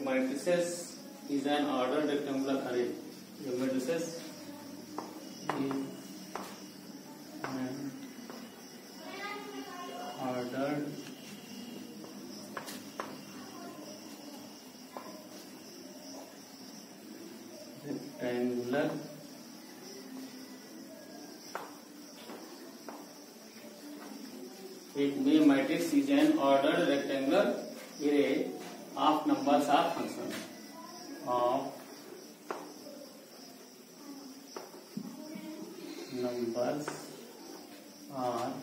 matrices is an ordered rectangular array. A matrices is an ordered rectangular matrix is an ordered rectangular array of numbers or functions of numbers or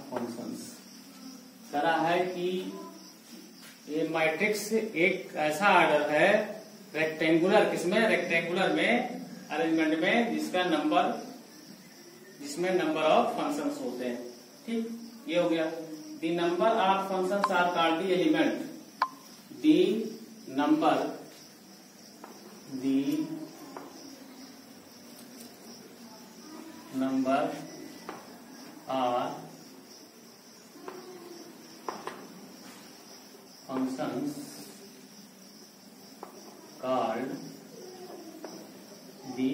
functions। कह रहा है कि ये matrix एक ऐसा order है rectangular, किसमें? Rectangular में अरेंजमेंट में, जिसमें नंबर ऑफ फंक्शंस होते हैं। ठीक, ये हो गया। The number of functions are called the element. The number are functions called the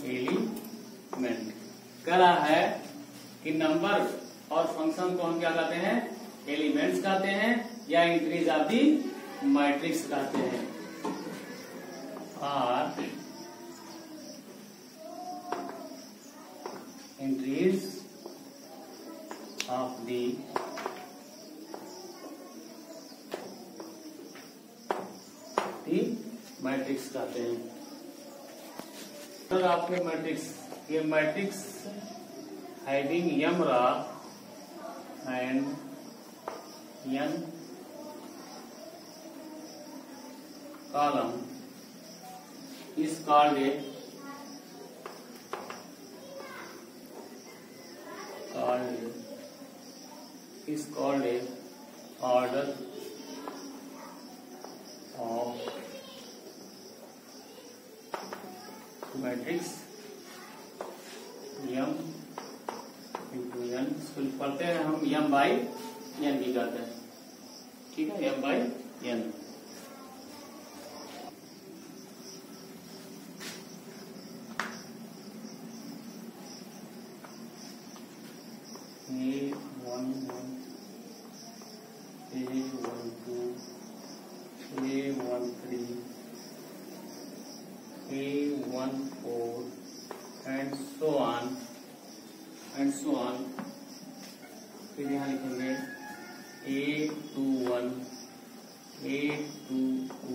element. कह रहा है कि नंबर और फंक्शन को हम क्या कहते हैं? एलिमेंट्स कहते हैं या एंट्रीज ऑफ दी मैट्रिक्स कहते हैं। और entries of the मैट्रिक्स कहते हैं। आपके मैट्रिक्स, ये matrix having m row and n column is called a order of matrix m into n। इसको पढ़ते हैं हम m by n भी कहते हैं। ठीक है, m by n। A14 and so on। फिर यहाँ लिखेंगे A21, A22,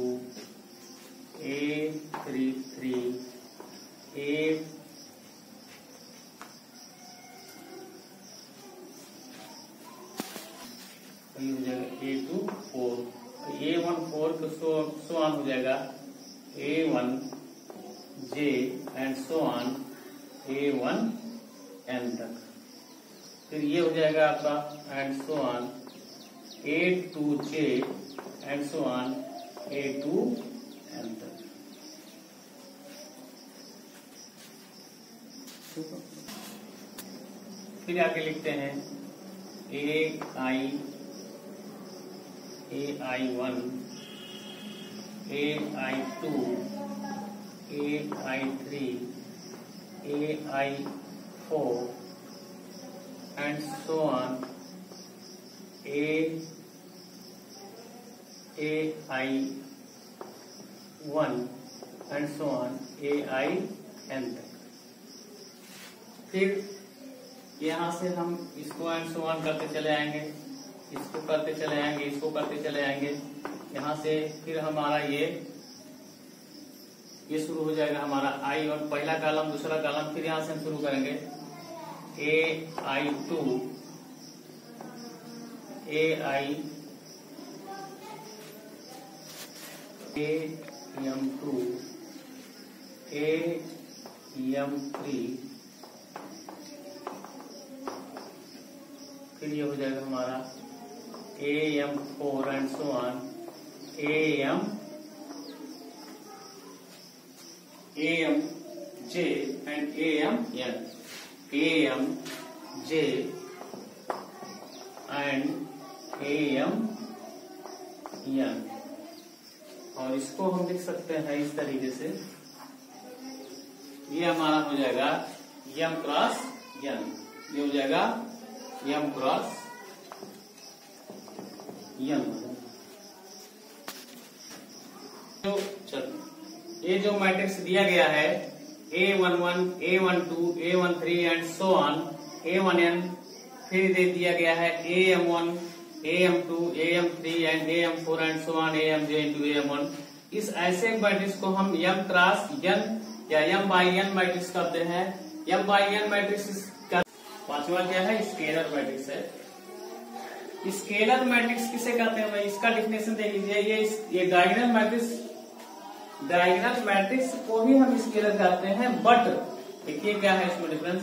A33, हो जाएगा A24, A14 को सो ऑन हो जाएगा A1J and so on A1N तक। फिर ये हो जाएगा आपका and so on A2J and so on A2N तक। फिर आगे लिखते हैं AI1, AI2, AI3, AI4 and so on AI1 and so on AIN तक। फिर यहाँ से हम इसको एंड सो ऑन करते चले आएंगे, इसको करते चले आएंगे, इसको करते चले आएंगे। यहाँ से फिर हमारा ये शुरू हो जाएगा हमारा आई और पहला कॉलम, दूसरा कॉलम। फिर यहाँ से हम शुरू करेंगे AI2, AM2, AM3, फिर ये हो जाएगा हमारा AM4 and so on AM J and AM N, AM J and AM N, और इसको हम लिख सकते हैं इस तरीके से, ये हमारा हो जाएगा M क्रॉस N, ये हो जाएगा M क्रॉस N। तो चलो ये जो मैट्रिक्स दिया गया है A11, A12, A13 and so on, A1n, फिर दे दिया गया है AM1, AM2, AM3 and AM4 and so on AMJ into AM1। इस ऐसे मैट्रिक्स को हम M क्रॉस N या M बाई N मैट्रिक्स कहते हैं। M बाई N मैट्रिक्स का पांचवा क्या है? स्केलर मैट्रिक्स है। स्केलर मैट्रिक्स किसे कहते हैं भाई? इसका डिफिनेशन देख लीजिए। ये डायगोनल मैट्रिक्स को भी हम स्केलर कहते हैं, बट देखिए क्या है इसमें डिफरेंस।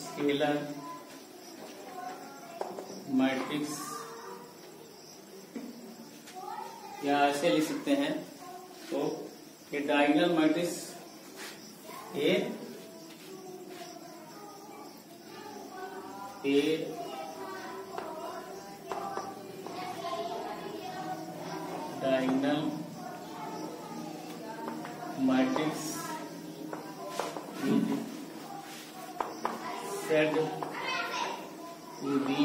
स्केलर मैट्रिक्स या ऐसे लिख सकते हैं, तो ये diagonal matrix A diagonal matrix said to be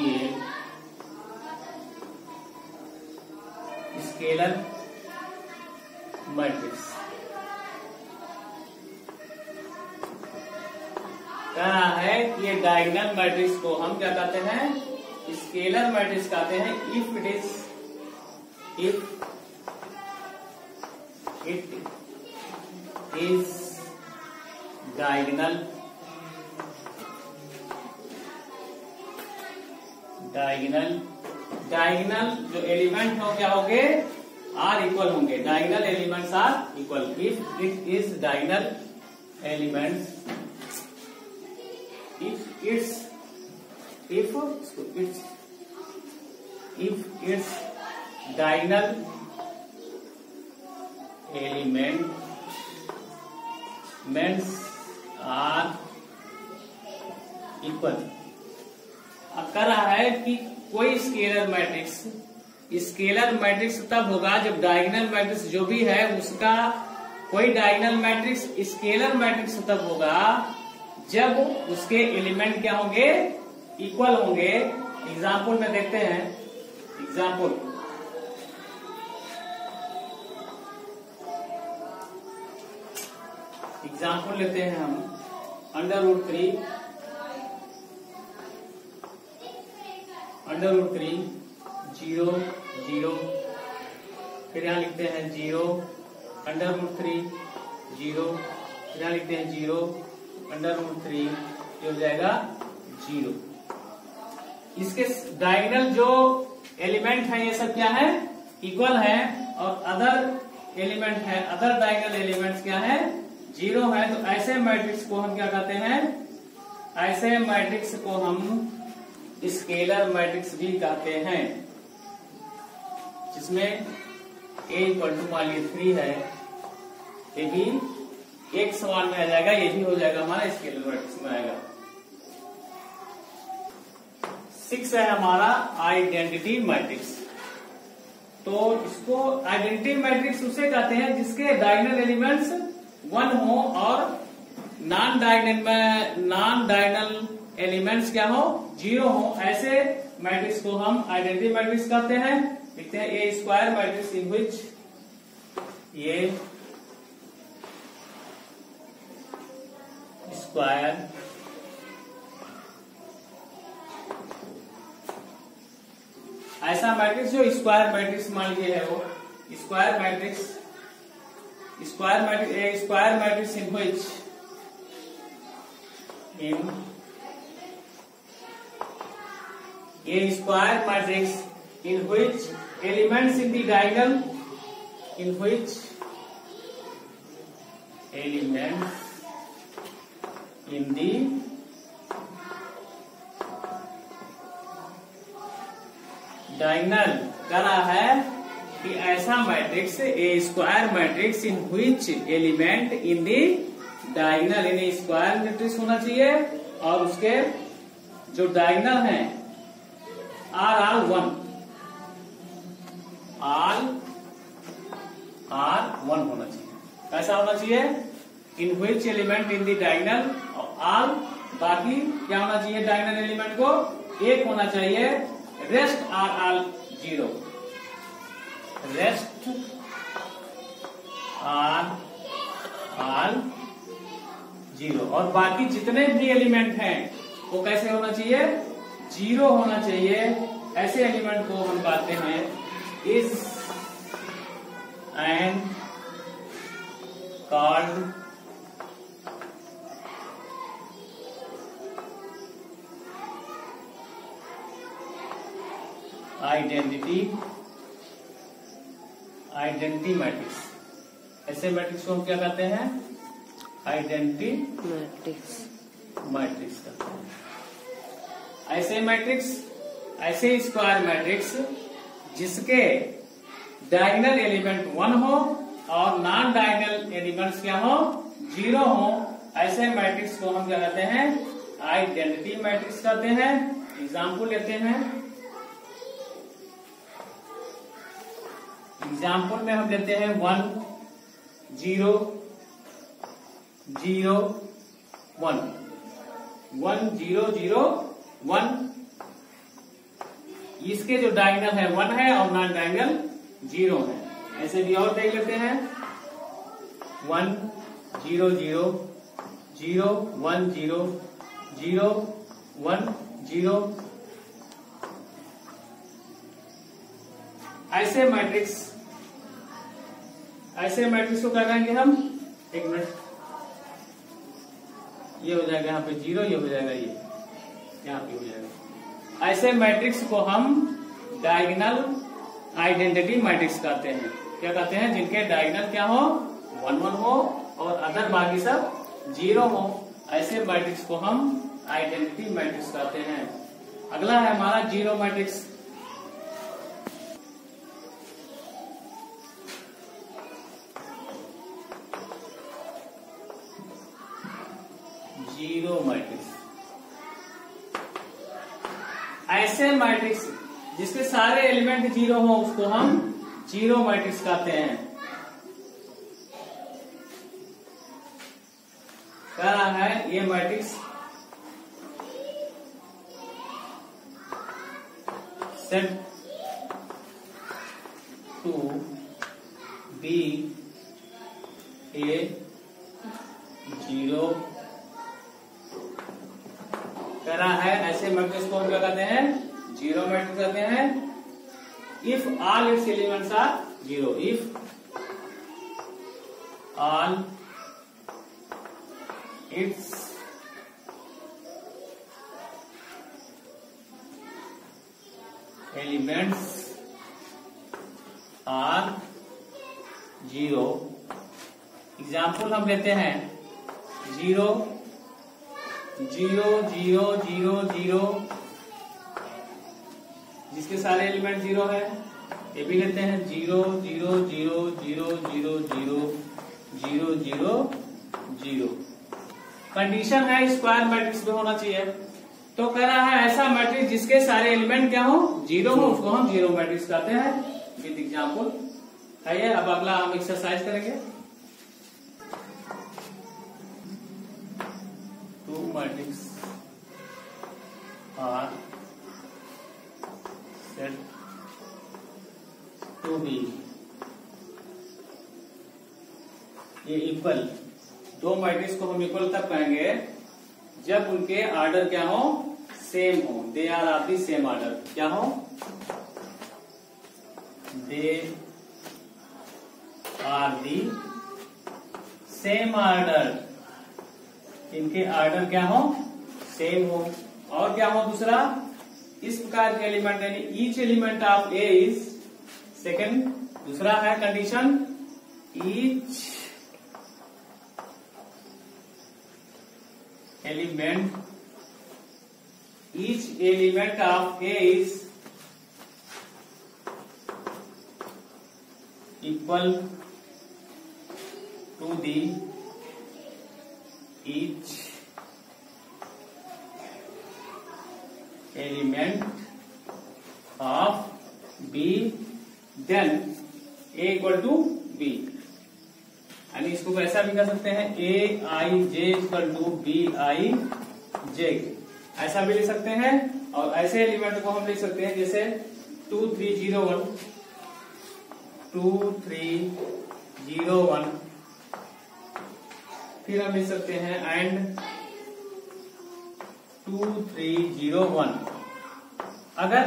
a scalar matrix. कह रहा है कि ये डायगोनल मैट्रिक्स को हम क्या कहते हैं? स्केलर मैट्रिक्स कहते हैं if it is डायगोनल जो एलिमेंट हो क्या होंगे? आर इक्वल होंगे। Diagonal elements are equal. If it is diagonal elements, if its diagonal elements are equal। अब कह रहा है कि कोई स्केलर मैट्रिक्स तब होगा जब डायगोनल मैट्रिक्स जो भी है उसका, कोई डायगोनल मैट्रिक्स स्केलर मैट्रिक्स तब होगा जब उसके एलिमेंट क्या होंगे? इक्वल होंगे। एग्जाम्पल में देखते हैं। एग्जाम्पल लेते हैं हम। √3 0 0, फिर यहाँ लिखते हैं 0 √3 0, फिर यहाँ लिखते हैं 0 √3, ये हो जाएगा 0। इसके डायगोनल जो एलिमेंट है ये सब क्या है? इक्वल है, और अदर एलिमेंट है, अदर डायगोनल एलिमेंट्स क्या है? 0 है। तो ऐसे मैट्रिक्स को हम क्या कहते हैं? ऐसे मैट्रिक्स को हम स्केलर मैट्रिक्स भी कहते हैं, जिसमें A = मान लीजिए 3 है, ये भी एक सवाल में आ जाएगा, ये भी हो जाएगा हमारा स्केलर मैट्रिक्स में आएगा। 6 है हमारा आइडेंटिटी मैट्रिक्स। तो इसको आइडेंटिटी मैट्रिक्स उसे कहते हैं जिसके डायगोनल एलिमेंट्स 1 हो और नॉन डायगोनल एलिमेंट्स क्या हो? 0 हो। ऐसे मैट्रिक्स को हम आइडेंटिटी मैट्रिक्स कहते हैं। लिखते हैं A square matrix in which A square ऐसा मैट्रिक्स जो स्क्वायर मैट्रिक्स मान लीजिए है, वो square matrix A square matrix in which A square matrix in which elements in the diagonal, diagonal कह रहा है कि ऐसा matrix A square matrix in which element in the diagonal, in square matrix होना चाहिए और उसके जो डायगोनल हैं आर आर 1, आर 1 होना चाहिए। कैसा होना चाहिए? In which element in the diagonal all, बाकी क्या होना चाहिए? डायगोनल एलिमेंट को 1 होना चाहिए, rest are all 0, rest are all 0, और बाकी जितने भी एलिमेंट हैं वो कैसे होना चाहिए? 0 होना चाहिए। ऐसे एलिमेंट को हम कहते हैं is and called identity matrix. ऐसे मैट्रिक्स को हम क्या कहते हैं? आइडेंटिटी मैट्रिक्स कहते हैं। ऐसे मैट्रिक्स, ऐसे स्क्वायर मैट्रिक्स जिसके डायगोनल एलिमेंट 1 हो और नॉन डायगोनल एलिमेंट्स क्या हो? 0 हो, ऐसे मैट्रिक्स को हम क्या कहते हैं? आइडेंटिटी मैट्रिक्स कहते हैं। एग्जाम्पल लेते हैं। एग्जाम्पल में हम लेते हैं 1 0 0 1, 1 0 0 1, इसके जो डायगोनल है 1 है और नॉन डायगोनल 0 है। ऐसे भी और देख लेते हैं 1 0 0 0 1 0 0 1 0। ऐसे मैट्रिक्स को क्या कहेंगे हम? एक मिनट, ये हो जाएगा यहाँ पे 0, ये हो जाएगा, ये यहाँ पे हो जाएगा। ऐसे मैट्रिक्स को हम डायगोनल आइडेंटिटी मैट्रिक्स कहते हैं। क्या कहते हैं? जिनके डायगोनल क्या हो? 1 1 हो और अदर बाकी सब 0 हो। ऐसे मैट्रिक्स को हम आइडेंटिटी मैट्रिक्स कहते हैं। अगला है हमारा 0 मैट्रिक्स। ऐसे मैट्रिक्स जिसके सारे एलिमेंट 0 हो उसको हम 0 मैट्रिक्स कहते हैं। कह रहा है ये मैट्रिक्स सेट टू बी ए 0 कह रहा है। ऐसे मैट्रिक्स को हम क्या कहते हैं? 0 मैट्रिक्स कहते हैं। If all its elements are 0, if all its elements are 0। Example हम लेते हैं 0 0 0 0 0, जिसके सारे एलिमेंट 0 है। ये भी लेते हैं 0 0 0 0 0 0 0 0 0। कंडीशन है स्क्वायर मैट्रिक्स में होना चाहिए। तो कह रहा है ऐसा मैट्रिक्स जिसके सारे एलिमेंट क्या हो? 0 हो, उसको हम 0 मैट्रिक्स कहते हैं विद एग्जाम्पल। आइए अब अगला हम एक्सरसाइज करेंगे। 2 matrix are set to be, ये इक्वल, 2 मैट्रिक्स को हम इक्वल तब कहेंगे जब उनके ऑर्डर क्या हो? सेम हो। They are of the same order. क्या हो? They are the same order. इनके ऑर्डर क्या हो? सेम हो। और क्या हो? दूसरा, इस प्रकार के एलिमेंट यानी each element of A is, second दूसरा है condition, each element of A is equal to the each element of B, then A equal to B। यानी इसको कैसा भी कर सकते हैं, AIJ इक्वल टू BIJ, ऐसा भी लिख सकते हैं। और ऐसे एलिमेंट को हम लिख सकते हैं जैसे 2301 2301, फिर हम लिख सकते हैं एंड 2301। अगर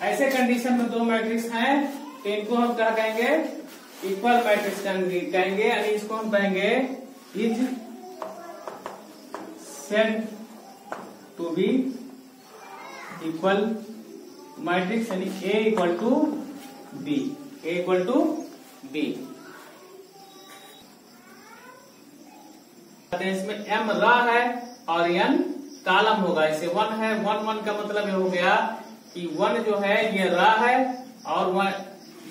ऐसे कंडीशन में दो मैट्रिक्स हैं तो इनको हम क्या कहेंगे, इक्वल मैट्रिक्स कहेंगे। यानी इसको हम कहेंगे is said to be equal matrix, यानी A equal to B, A equal to B. इसमें M रा है और N कॉलम होगा, इसे 1 है। 1 1 का मतलब ये हो गया कि 1 जो है ये रा है और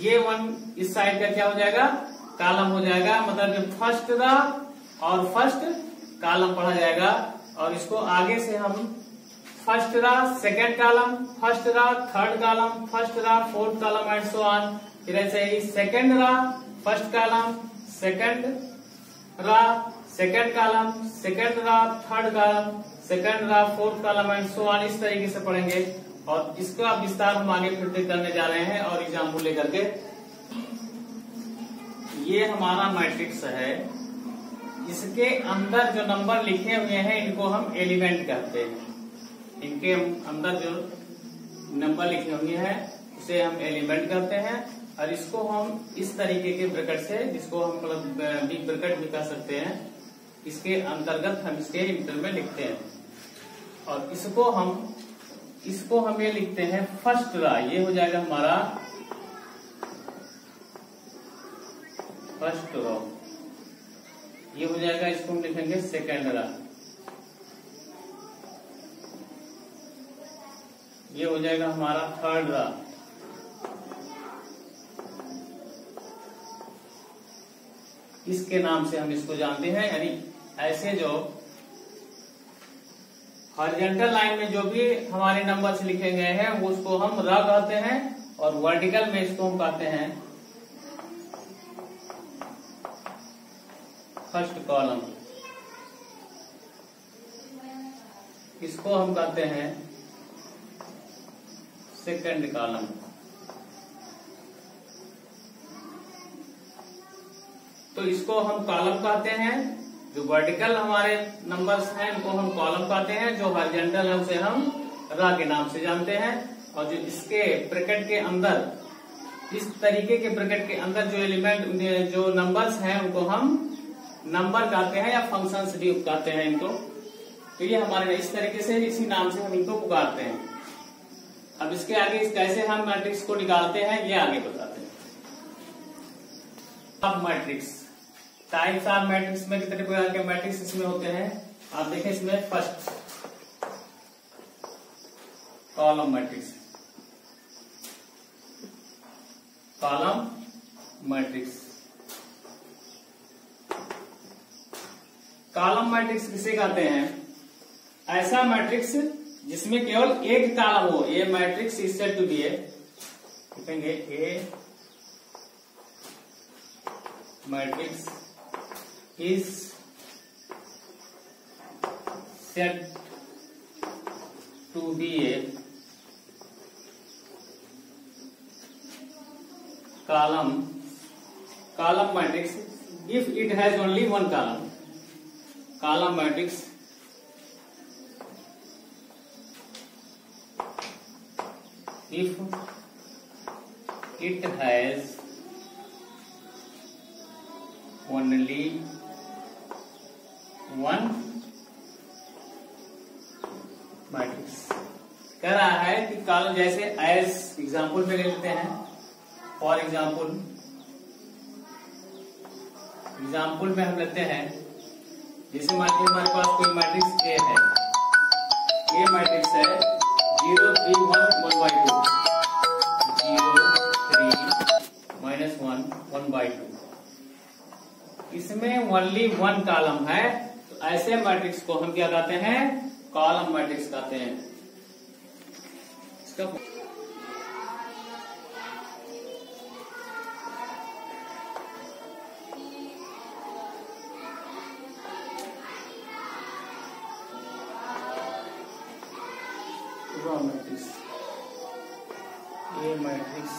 ये 1 इस साइड का क्या हो जाएगा, कॉलम हो जाएगा। मतलब ये फर्स्ट रा और फर्स्ट कॉलम पढ़ा जाएगा। और इसको आगे से हम फर्स्ट रा सेकेंड कॉलम, फर्स्ट रा थर्ड कॉलम, फर्स्ट रा fourth column and so on. फिर ऐसे ही सेकेंड रा फर्स्ट कॉलम, सेकेंड रा सेकेंड कॉलम, सेकेंड रा थर्ड कॉलम, सेकेंड रा fourth column and so on. इस तरीके से पढ़ेंगे और इसका विस्तार हम आगे फिर करने जा रहे हैं और एग्जाम्पल लेकर के। ये हमारा मैट्रिक्स है, इसके अंदर जो नंबर लिखे हुए हैं इनको हम एलिमेंट कहते हैं। इनके अंदर जो नंबर लिखे हुए हैं उसे हम एलिमेंट कहते हैं। और इसको हम इस तरीके के ब्रैकेट से, जिसको हम मतलब बिग ब्रैकेट भी कह सकते हैं, इसके अंतर्गत हम इसके इंटर में लिखते हैं। और इसको हम ये लिखते हैं फर्स्ट रा, ये हो जाएगा हमारा फर्स्ट रो, ये हो जाएगा, इसको हम लिखेंगे सेकेंड रा, ये हो जाएगा हमारा थर्ड रा, इसके नाम से हम इसको जानते हैं। यानी ऐसे जो हॉरिजॉन्टल लाइन में जो भी हमारे नंबर्स लिखे गए हैं वो उसको हम रा कहते हैं और वर्टिकल में इसको हम कहते हैं फर्स्ट कॉलम, इसको हम कहते हैं सेकंड कॉलम। तो इसको हम कॉलम कहते हैं। जो वर्टिकल हमारे नंबर्स हैं उनको हम कॉलम कहते हैं, जो हॉरिजॉन्टल है उसे हम रा के नाम से जानते हैं। और जो इसके ब्रैकेट के अंदर, इस तरीके के ब्रैकेट के अंदर जो एलिमेंट जो नंबर्स हैं उनको हम नंबर कहते हैं या फंक्शंस भी कहते हैं इनको। तो ये हमारे इस तरीके से, इसी नाम से हम इनको पुकारते हैं। अब इसके आगे कैसे हम मैट्रिक्स को निकालते हैं ये आगे बताते हैं। अब मैट्रिक्स टाइप्स ऑफ मैट्रिक्स में कितने प्रकार के मैट्रिक्स इसमें होते हैं आप देखें। इसमें first column matrix, column matrix. Column matrix किसे कहते हैं, ऐसा मैट्रिक्स जिसमें केवल एक कॉलम हो। ये matrix is said to be, लिखेंगे A matrix is said to be a column matrix if it has only one column। column matrix if it has only one matrix. कह रहा है कि कॉलम जैसे एज एग्जाम्पल में ले लेते हैं। फॉर एग्जाम्पल में हम लेते हैं, जैसे मान लीजिए हमारे पास कोई मैट्रिक्स ए है, ये मैट्रिक्स है 0 3 1 1/2, 0 3 -1 1/2। इसमें ओनली 1 कॉलम है, तो ऐसे मैट्रिक्स को हम क्या कहते हैं? कॉलम मैट्रिक्स कहते हैं। इसका रॉ मैट्रिक्स, ये matrix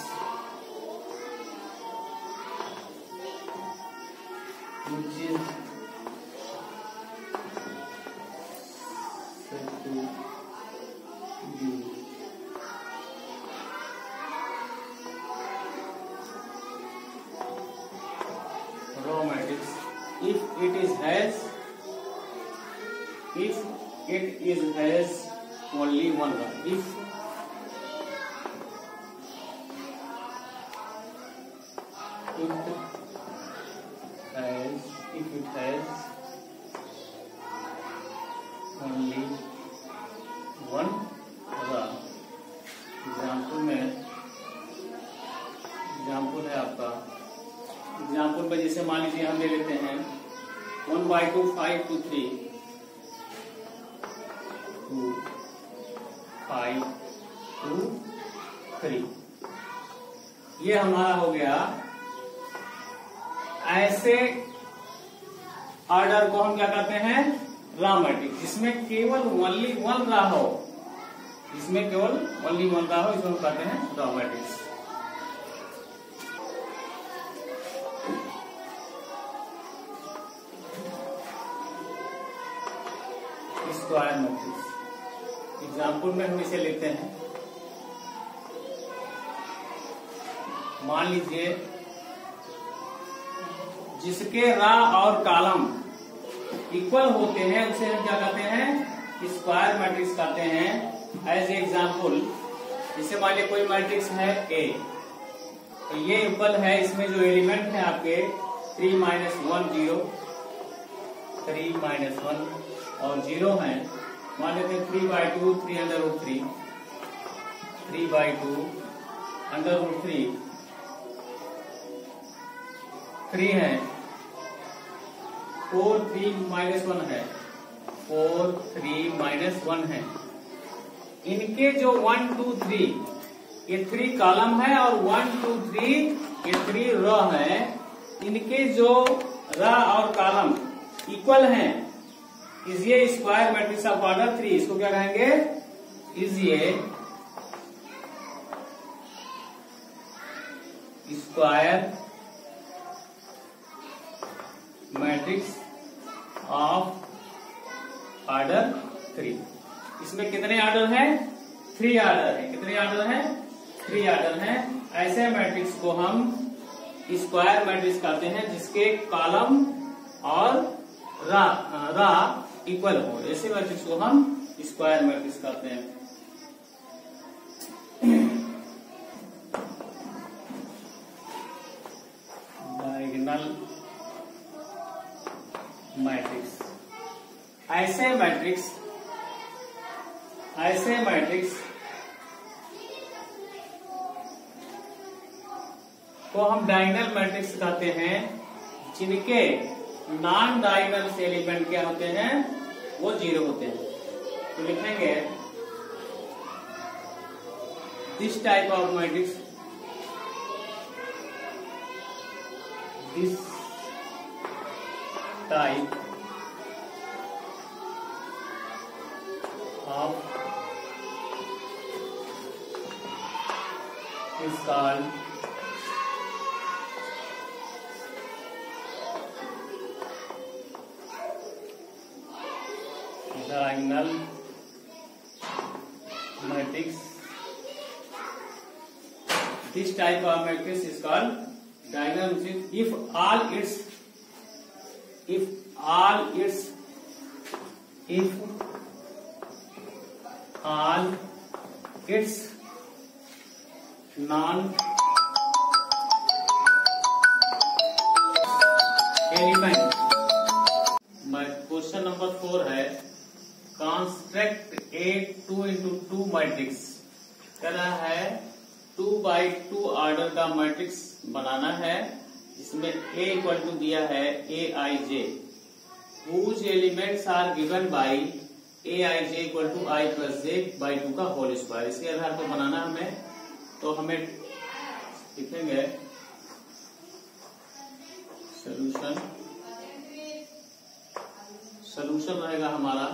which is said to be raw matrix if it has only one row. If it has only one row, example है आपका, एग्जाम्पल में जैसे मान लीजिए हम ले लेते हैं 1/2 5 to 3 2 5 to 3, ये हमारा हो गया। ऐसे ऑर्डर को हम क्या कहते हैं? रॉ मैट्रिक्स, जिसमें केवल ओनली 1 रॉ हो, इसमें केवल ओनली 1 रॉ हो, इसको हम कहते हैं raw matrix. Square matrix, example में हम इसे लेते हैं। मान लीजिए जिसके रॉ और कॉलम इक्वल होते हैं उसे हम क्या कहते हैं? स्क्वायर मैट्रिक्स कहते हैं। एज एग्जाम्पल, जैसे मान लीजिए कोई मैट्रिक्स है ए, तो ये इक्वल है, इसमें जो एलिमेंट है आपके 3 - 1 0, 3 - 1 और 0 है। मान लेते हैं 3/2 3√3, 3/2 √3, 3 है, 4 3 - 1 है, 4 3 - 1 है। इनके जो 1 2 3 ये 3 कॉलम है और 1 2 3 ये 3 रॉ है। इनके जो रॉ और कॉलम इक्वल हैं, इज ये स्क्वायर मैट्रिक्स ऑफ ऑर्डर 3। इसको क्या कहेंगे? इज ये स्क्वायर मैट्रिक्स ऑफ ऑर्डर 3। इसमें कितने ऑर्डर हैं? 3 ऑर्डर है। कितने ऑर्डर हैं? 3 ऑर्डर हैं। ऐसे मैट्रिक्स को हम स्क्वायर मैट्रिक्स कहते हैं, जिसके कॉलम और रॉ इक्वल हो, ऐसे मैट्रिक्स को हम स्क्वायर मैट्रिक्स कहते हैं। डायगोनल मैट्रिक्स, ऐसे मैट्रिक्स को हम डायगोनल मैट्रिक्स कहते हैं, जिनके नॉन डायगोनल एलिमेंट क्या होते हैं? वो 0 होते हैं। तो लिखेंगे this type of matrix, this type of is called diagonal matrix. This type of matrix is called diagonal matrix if all its non element. Question number 4 है, कंस्ट्रक्ट ए 2x2 मैट्रिक्स। कह रहा है 2x2 ऑर्डर का matrix बनाना है इसमें a equal to दिया है aij, whose elements are given by aij equal to i plus j by 2 का होल स्क्वायर। इसके आधार पर बनाना हमें, तो हमें लिखेंगे सॉल्यूशन रहेगा हमारा।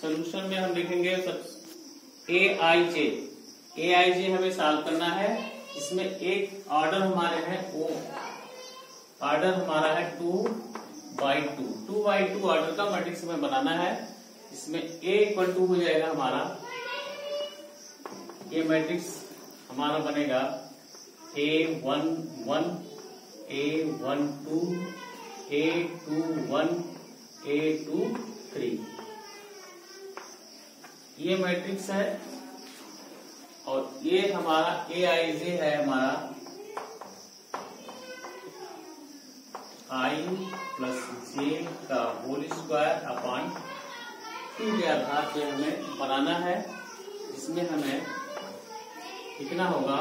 सॉल्यूशन में हम लिखेंगे aij हमें सॉल्व करना है। इसमें एक ऑर्डर हमारे हैं, वो ऑर्डर हमारा है 2/2, 2/2 ऑर्डर का मैट्रिक्स हमें बनाना है। इसमें a इक्वल टू हो जाएगा हमारा, ये मैट्रिक्स हमारा बनेगा A11, A12, A21, A23, ये मैट्रिक्स है। और ये हमारा aij है हमारा i प्लस j का होल स्क्वायर अपॉन 2 के आधार पे हमें बनाना है। इसमें हमें लिखना होगा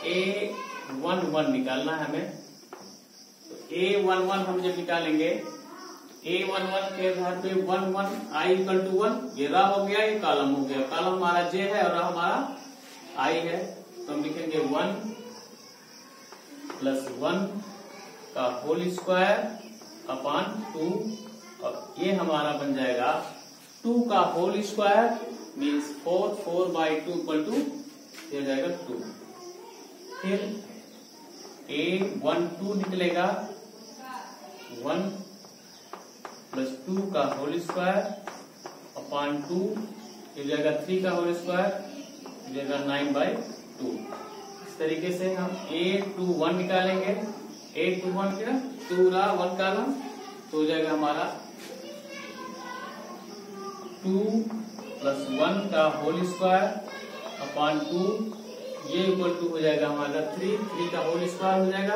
A11 निकालना है हमें। तो A11 हम जब निकालेंगे, A11 के आधार पे 11 i इक्वल टू 1, ये रा हो गया, ये कॉलम हो गया। कॉलम हमारा j है और रा हमारा i है, तो हम लिखेंगे 1 प्लस 1 का होल स्क्वायर अपॉन 2, और ये हमारा बन जाएगा 2 का whole square means 4/2 equal to ये जाएगा 2। फिर A12 निकलेगा 1 प्लस 2 का होल स्क्वायर अपॉन 2, ये जाएगा 3 का होल स्क्वायर, ये जाएगा 9/2। इस तरीके से हम A21 निकालेंगे। A21 क्या, 2 रा 1 कॉलम, तो हो जाएगा हमारा 2 प्लस 1 का होल स्क्वायर अपॉन 2, ये इक्वल टू हो जाएगा हमारा 3 का होल स्क्वायर हो जाएगा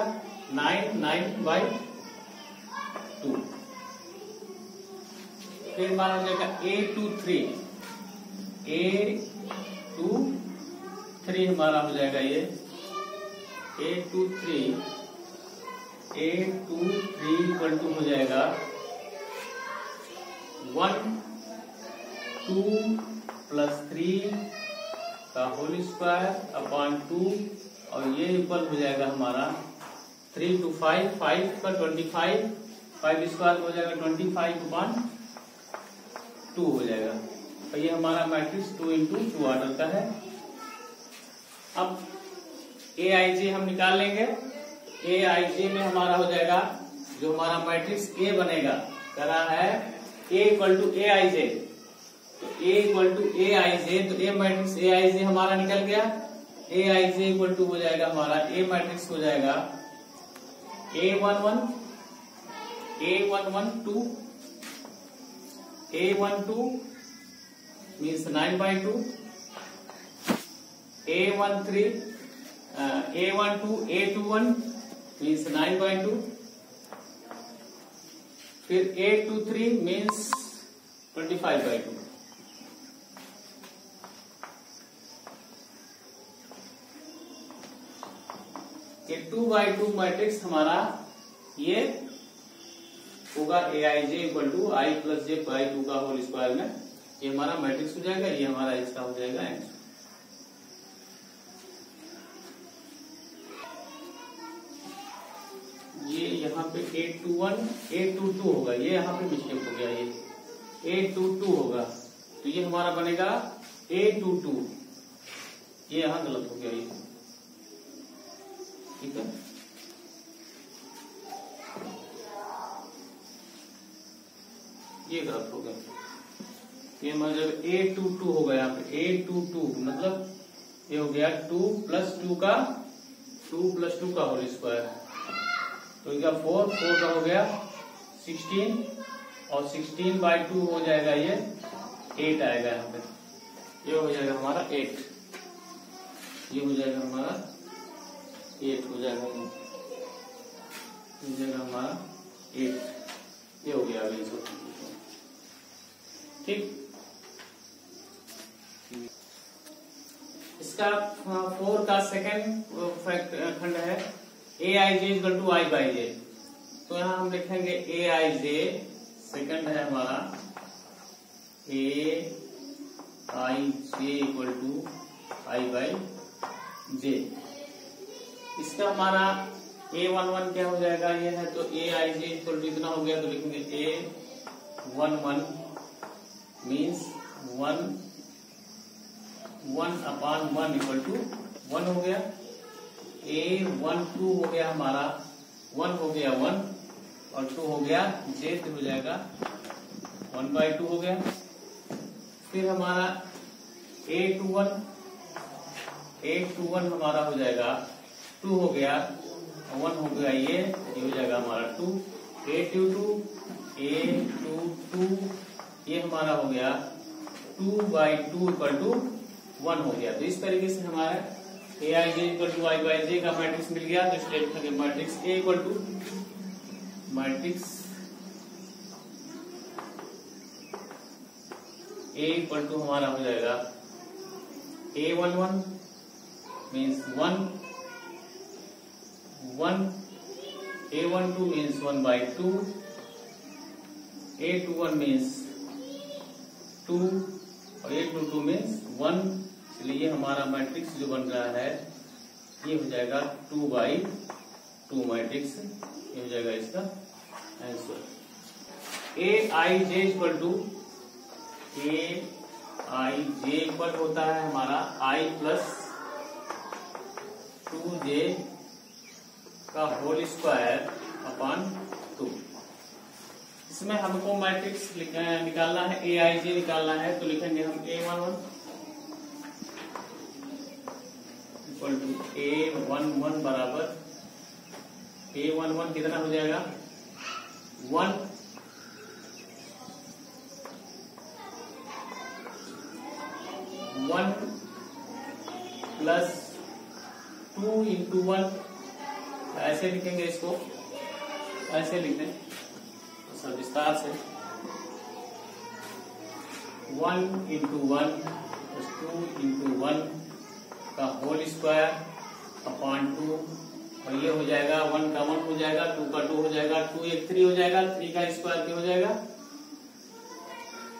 9/2। फिर हमारा हो जाएगा A23 हमारा हो जाएगा ये A23 इक्वल टू हो जाएगा 1 2 प्लस 3 का होल स्क्वायर अपॉन 2, और ये इक्वल हो जाएगा हमारा 3 to 5, 5 का 25, 5 स्क्वायर हो जाएगा 25/2 हो जाएगा। और ये हमारा मैट्रिक्स 2 into 2 ऑर्डर का है। अब aij हम निकाल लेंगे। aij में हमारा हो जाएगा, जो हमारा मैट्रिक्स A बनेगा, कह रहा है A इक्वल टू aij, तो A इक्वल टू aij, तो A मैट्रिक्स aij हमारा निकल गया। aij इक्वल टू हो जाएगा हमारा, A मैट्रिक्स हो जाएगा A11 2, A12 means 9/2, A21 means 9/2, फिर A23 मीन्स 25/2। ये 2/2 मैट्रिक्स हमारा ये होगा aij equal to i plus j by 2 का होल स्क्वायर में, ये हमारा मैट्रिक्स हो जाएगा। ये हमारा इसका हो जाएगा आंसर। ये यहाँ पे A22 होगा, ये यहाँ पे मिस्टेक हो गया, ये A22 होगा, तो ये हमारा बनेगा A22, ये यहाँ गलत हो गया, ये ठीक है। ये गलत हो गया, ये मतलब A22 होगा, यहाँ पे A22 मतलब ये हो गया 2 प्लस 2 का होल स्क्वायर, तो इसका 4 का हो गया 16, और 16/2 हो जाएगा, ये 8 आएगा यहाँ पे, ये हो जाएगा हमारा 8, ये हो जाएगा हमारा 8 हो जाएगा हमारा 8, ये हो गया अभी इसको, ठीक। इसका इसका 4 का सेकेंड खंड है ए i j equal to i by जे। तो यहाँ हम लिखेंगे ए आई जे, सेकेंड है हमारा a i j equal to i by जे। इसका हमारा A11 क्या हो जाएगा, ये है तो ए आई जे इक्वल टू इतना हो गया, तो लिखेंगे A11 मीन्स 1/1 इक्वल टू 1 हो गया। A12 हो गया हमारा 1 हो गया 1 और 2 हो गया जे, तो हो जाएगा 1/2 हो गया। फिर हमारा A21 हमारा हो जाएगा 2 हो गया 1 हो गया, ये हो जाएगा हमारा 2। A22 ये हमारा हो गया 2/2 इक्वल टू 1 हो गया। तो इस तरीके से हमारा a i j equal to i by j का मैट्रिक्स मिल गया। तो इसलिए लिखेंगे matrix A equal to matrix A equal to हमारा हो जाएगा A11 means 1 A12 means 1/2, A21 means 2 और A22 मीन्स 1। इसलिए हमारा मैट्रिक्स जो बन रहा है ये हो जाएगा 2/2 मैट्रिक्स, ये हो जाएगा इसका answer. A i j equal to होता है हमारा I प्लस 2j का होल स्क्वायर अपॉन 2। इसमें हमको मैट्रिक्स निकालना है, ए आई जे निकालना है। तो लिखेंगे हम A11 इक्वल टू A11 बराबर A11 कितना हो जाएगा 1 प्लस 2 इंटू 1, ऐसे लिखेंगे इसको, ऐसे लिखें सब विस्तार से 1 इंटू 1 प्लस 2 इंटू 1 का होल स्क्वायर अपॉन 2। और ये हो जाएगा 1 का 1 हो जाएगा, 2 का 2 हो जाएगा, 2 एक 3 हो जाएगा, 3 का स्क्वायर क्या हो जाएगा,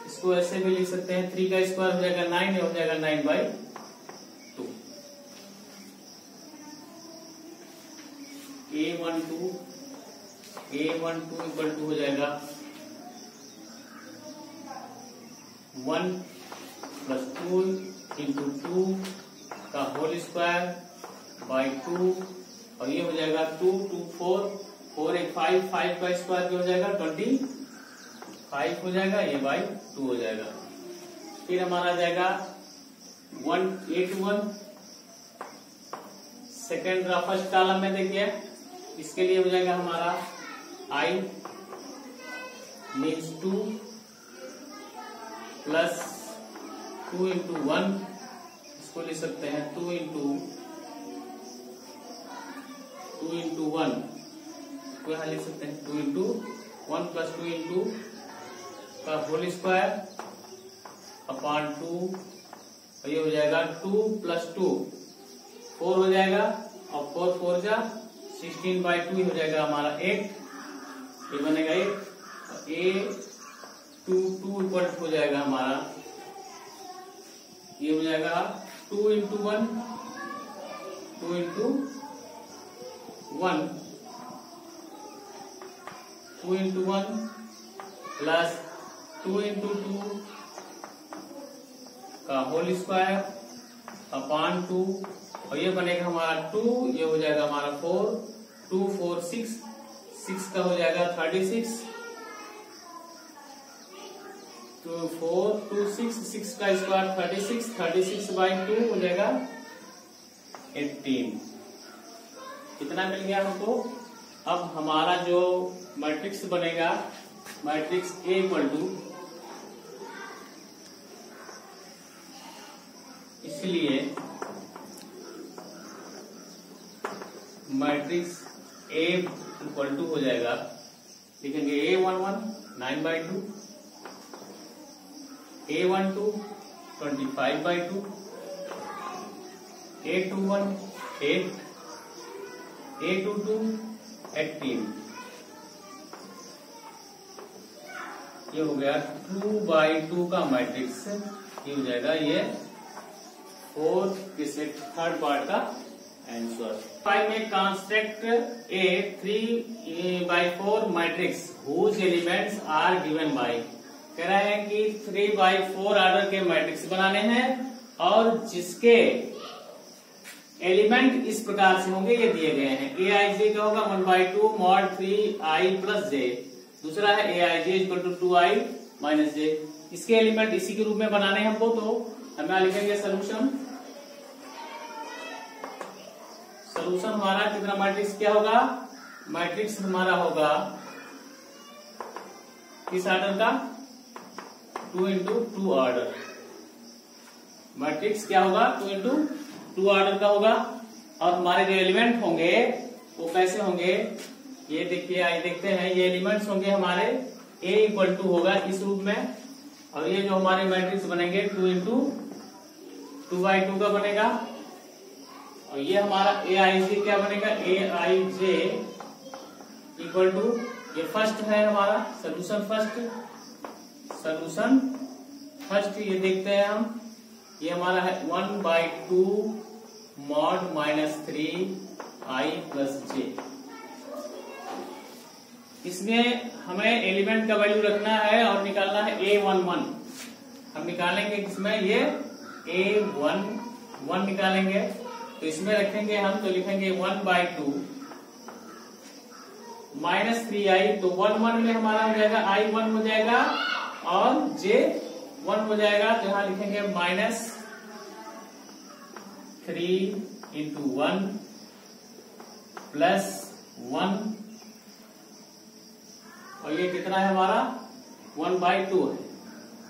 इसको ऐसे भी लिख सकते हैं 3 का स्क्वायर हो जाएगा 9, हो जाएगा 9/2। A12 इक्वल टू हो जाएगा 1 प्लस 2 इंटू 2 का होल स्क्वायर बाई 2। और ये हो जाएगा 2 2 4 4 एक 5 5 का स्क्वायर क्या हो जाएगा 25 हो जाएगा, ये बाई 2 हो जाएगा। फिर हमारा जाएगा 181 सेकेंड फर्स्ट कॉलम में देखिए, इसके लिए हो जाएगा हमारा I मीन्स 2 प्लस 2 इंटू 1, इसको लिख सकते हैं 2 इंटू 1 को यहाँ लिख सकते हैं 2 इंटू 1 प्लस 2 इंटू का होल स्क्वायर अपॉन 2। और ये हो जाएगा 2 प्लस 2 4 हो जाएगा, और 4 4 जा 16/2 हो जाएगा हमारा 8, ये बनेगा 8। A22 इक्वल हो जाएगा हमारा, ये हो जाएगा 2 into 1 2 into 1 2 into 1 plus 2 into 2 का होल स्क्वायर अपॉन 2। और ये बनेगा हमारा 2, ये हो जाएगा हमारा 4 2 4 6 6 का हो जाएगा 36, तो 4 2 6 6 का स्क्वायर 36/2 हो जाएगा 18। कितना मिल गया हमको। अब हमारा जो मैट्रिक्स बनेगा मैट्रिक्स A इक्वल टू, इसलिए मैट्रिक्स A इक्वल टू हो जाएगा, लिखेंगे A11 9/2, A12 25/2, A21 8, A22 18। ये हो गया 2x2 का मैट्रिक्स। ये हो जाएगा ये थर्ड पार्ट का आंसर। 5 में construct a 3x4 matrix whose elements are given by. कह रहा है कि 3x4 ऑर्डर के मैट्रिक्स बनाने हैं और जिसके एलिमेंट इस प्रकार से होंगे, ये दिए गए हैं। ए आई जे क्या होगा 1/2 mod 3i प्लस जे। दूसरा है ए i j equal to 2i minus जे। इसके एलिमेंट इसी के रूप में बनाने हैं हमको, तो हम यहाँ लिखेंगे सोल्यूशन। सोल्यूशन हमारा कितना मैट्रिक्स क्या होगा? मैट्रिक्स हमारा होगा किस ऑर्डर का? 2 into 2 ऑर्डर। मैट्रिक्स क्या होगा? 2 into 2 ऑर्डर का होगा। और हमारे जो एलिमेंट होंगे वो कैसे होंगे? ये देखिए, आइए देखते हैं। ये एलिमेंट्स होंगे हमारे a इक्वल टू होगा इस रूप में, और ये जो हमारे मैट्रिक्स बनेंगे 2 into 2x2 का बनेगा। और ये हमारा ए आई जे क्या बनेगा? ए आई जे इक्वल टू, ये फर्स्ट है हमारा सोल्यूशन फर्स्ट। ये देखते हैं हम, ये हमारा है 1/2 mod -3i प्लस जे। इसमें हमें एलिमेंट का वैल्यू रखना है और निकालना है A11। हम निकालेंगे किसमें? ये A11 निकालेंगे। तो इसमें रखेंगे हम, तो लिखेंगे 1/2 -3i। तो 1 में हमारा हो जाएगा I1 हो जाएगा और J1 हो जाएगा। तो यहां लिखेंगे -3 into 1 प्लस 1, और ये कितना है हमारा? 1/2 है।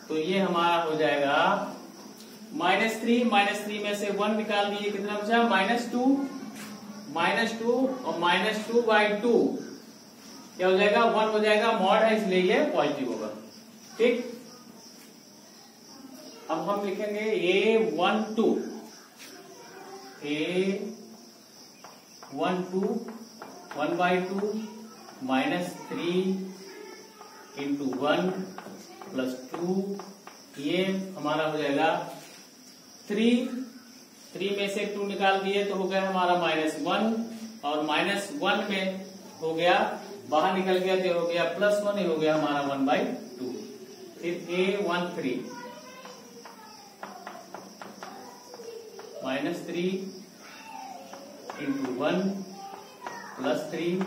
तो ये हमारा हो जाएगा -3 में से 1 निकाल दिए, कितना बचा? -2 और -2/2 क्या हो जाएगा? 1 हो जाएगा। मॉड है इसलिए ये पॉजिटिव होगा। ठीक, अब हम लिखेंगे A12 1/2 -3 into 1 प्लस 2, ये हमारा हो जाएगा 3 में से 2 निकाल दिए तो हो गया हमारा -1, और -1 में हो गया, बाहर निकल गया तो हो गया +1, ये हो गया हमारा 1/2। फिर A13 -3 into 1 प्लस 3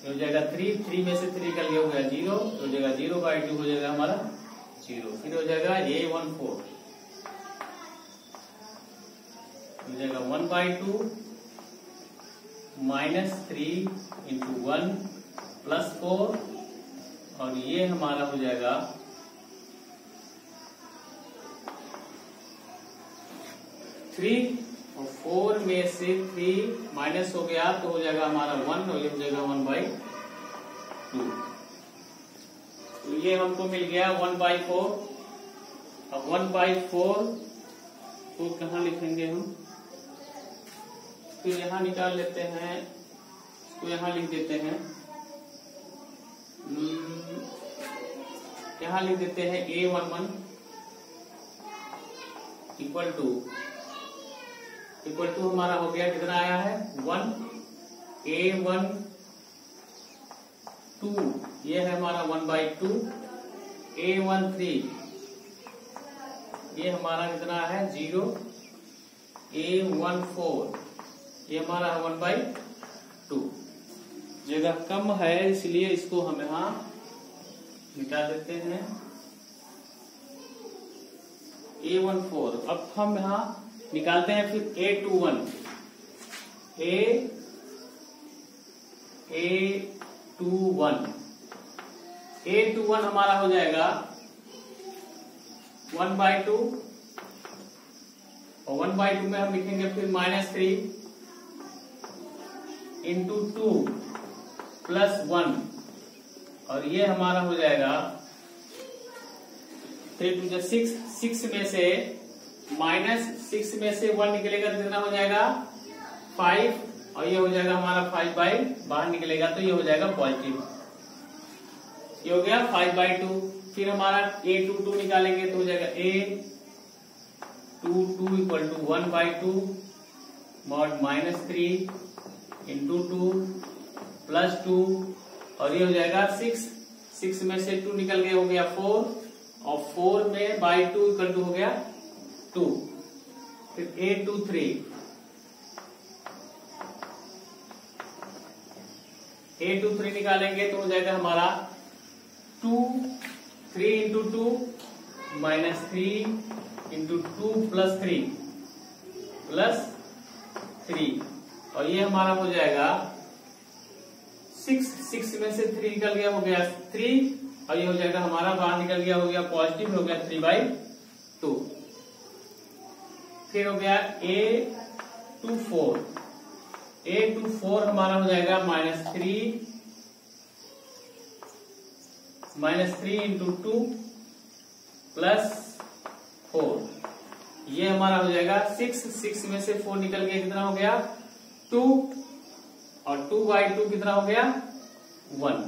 हो जाएगा 3 में से 3 निकल गया, हो गया 0, हो जाएगा 0/2 हो जाएगा हमारा 0। फिर हो जाएगा A14 हो जाएगा 1/2 -3 into 1 प्लस 4, और ये हमारा हो जाएगा 3, और 4 में से 3 माइनस हो गया तो हो जाएगा हमारा 1, और ये हो जाएगा 1/2। तो ये हमको मिल गया 1/4। अब 1/4 को कहाँ लिखेंगे हम? तो यहां निकाल लेते हैं, तो यहां लिख देते हैं, यहां लिख देते हैं A11 इक्वल टू हमारा हो गया, कितना आया है 1। A12 ये है हमारा 1/2। A13 ये हमारा कितना है 0। A14 ये हमारा है 1/2। जगह कम है इसलिए इसको हम यहां मिटा देते हैं A14। अब हम यहां निकालते हैं फिर A21 हमारा हो जाएगा 1/2, और 1/2 में हम लिखेंगे फिर -3 into 2 प्लस 1, और ये हमारा हो जाएगा 3 to 6 में से -6 में से 1 निकलेगा तो कितना हो जाएगा 5, और ये हो जाएगा हमारा 5/, बाहर निकलेगा तो ये हो जाएगा पॉजिटिव, ये हो गया 5/2। फिर हमारा a22 निकालेंगे तो हो जाएगा a22 equal to 1/2 mod -3 into 2 plus 2, और ये हो जाएगा 6 में से 2 निकल गया, हो गया 4, और 4 में बाई 2 इक्वल टू हो गया 2। फिर a23 निकालेंगे तो हो जाएगा हमारा 3 इंटू 2 -3 इंटू 2 प्लस 3 और ये हमारा हो जाएगा 6 में से 3 निकल गया, हो गया 3, और ये हो जाएगा हमारा बाहर निकल गया, हो गया पॉजिटिव, हो गया 3/2। फिर हो गया a24 हमारा हो जाएगा -3 इंटू 2 प्लस 4, ये हमारा हो जाएगा 6 में से 4 निकल गया, कितना हो गया 2, और 2/2 कितना हो गया 1।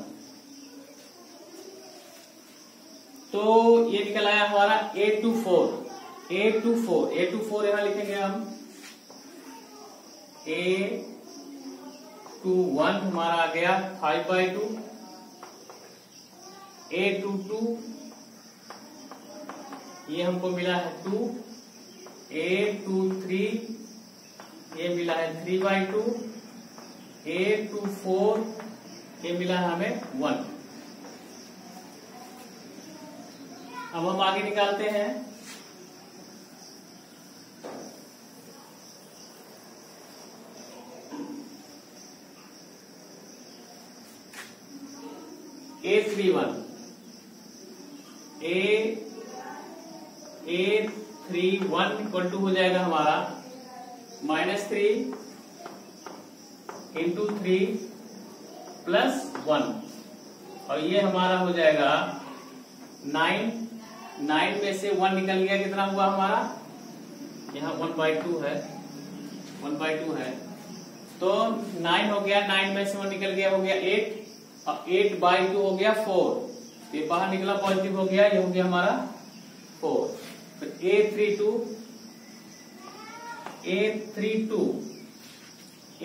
तो ये निकल आया हमारा a24 यहां लिखेंगे हम। a21 हमारा आ गया 5/2, a22 ये हमको मिला है 2, a23 ये मिला है 3/2, a24 ये मिला है हमें 1। अब हम आगे निकालते हैं। a31 इक्वल टू हो जाएगा हमारा -3 इंटू 3 प्लस 1, और ये हमारा हो जाएगा 9 में से 1 निकल गया, कितना हुआ हमारा, यहाँ 1/2 है, तो 9 हो गया, 9 में से 1 निकल गया, हो गया 8, और 8/2 हो गया 4, ये बाहर निकला पॉजिटिव हो गया, ये हो गया हमारा 4। फिर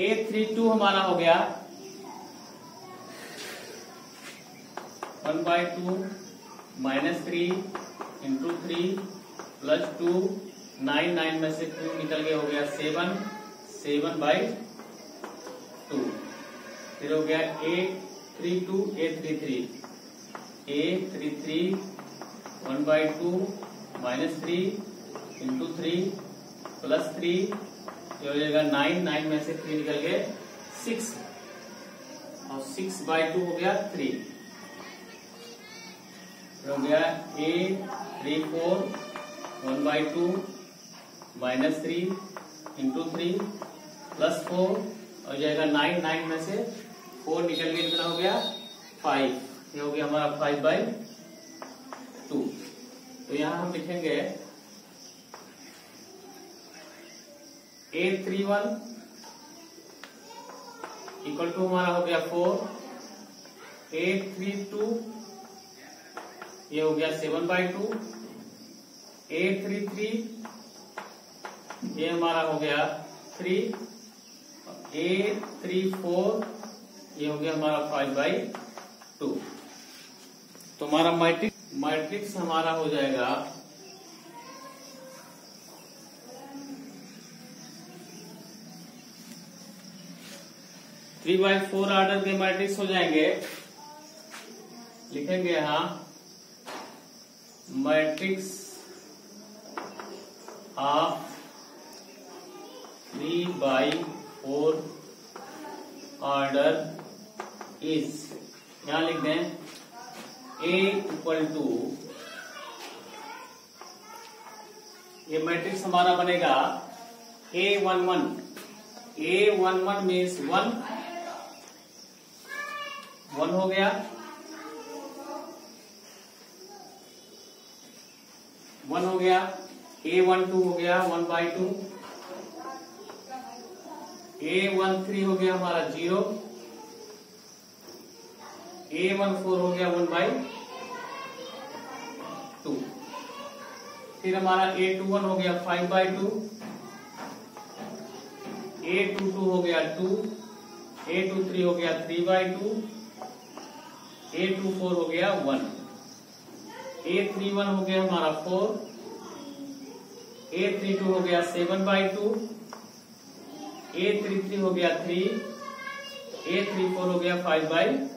a32 हमारा हो गया 1/2 -3 इंटू 3 प्लस 2, 9 में से 2 निकल गया, हो गया 7/2। फिर हो गया a33 1/2 -3 इंटू 3 प्लस 3, ये हो जाएगा 9 में से 3 निकल गए 6, और 6/2 हो गया 3। हो गया a34 1/2 -3 इंटू 3 प्लस 4, और जाएगा 9 में से 4 निकल गया, कितना हो गया 5, ये हो गया हमारा 5/2। तो यहां हम लिखेंगे a31 इक्वल टू हमारा हो गया 4, a32 ये हो गया 7/2, a33 ये हमारा हो गया 3, a34 ये हो गया हमारा 5/2। तो हमारा मैट्रिक्स हमारा हो जाएगा 3/4 ऑर्डर के मैट्रिक्स हो जाएंगे। लिखेंगे यहां मैट्रिक्स ऑफ 3/4 ऑर्डर इज, यहां लिख दें A इक्वल टू, ये मैट्रिक्स हमारा बनेगा A11 मीन्स 1 हो गया, 1 हो गया, A12 हो गया 1/2, A13 हो गया हमारा 0, A14 हो गया 1/2, फिर हमारा A21 हो गया 5/2, A22 हो गया 2, A23 हो गया 3/2, A24 हो गया 1, A31 हो गया हमारा 4, A32 हो गया 7/2, A33 हो गया 3, A34 हो गया 5/2,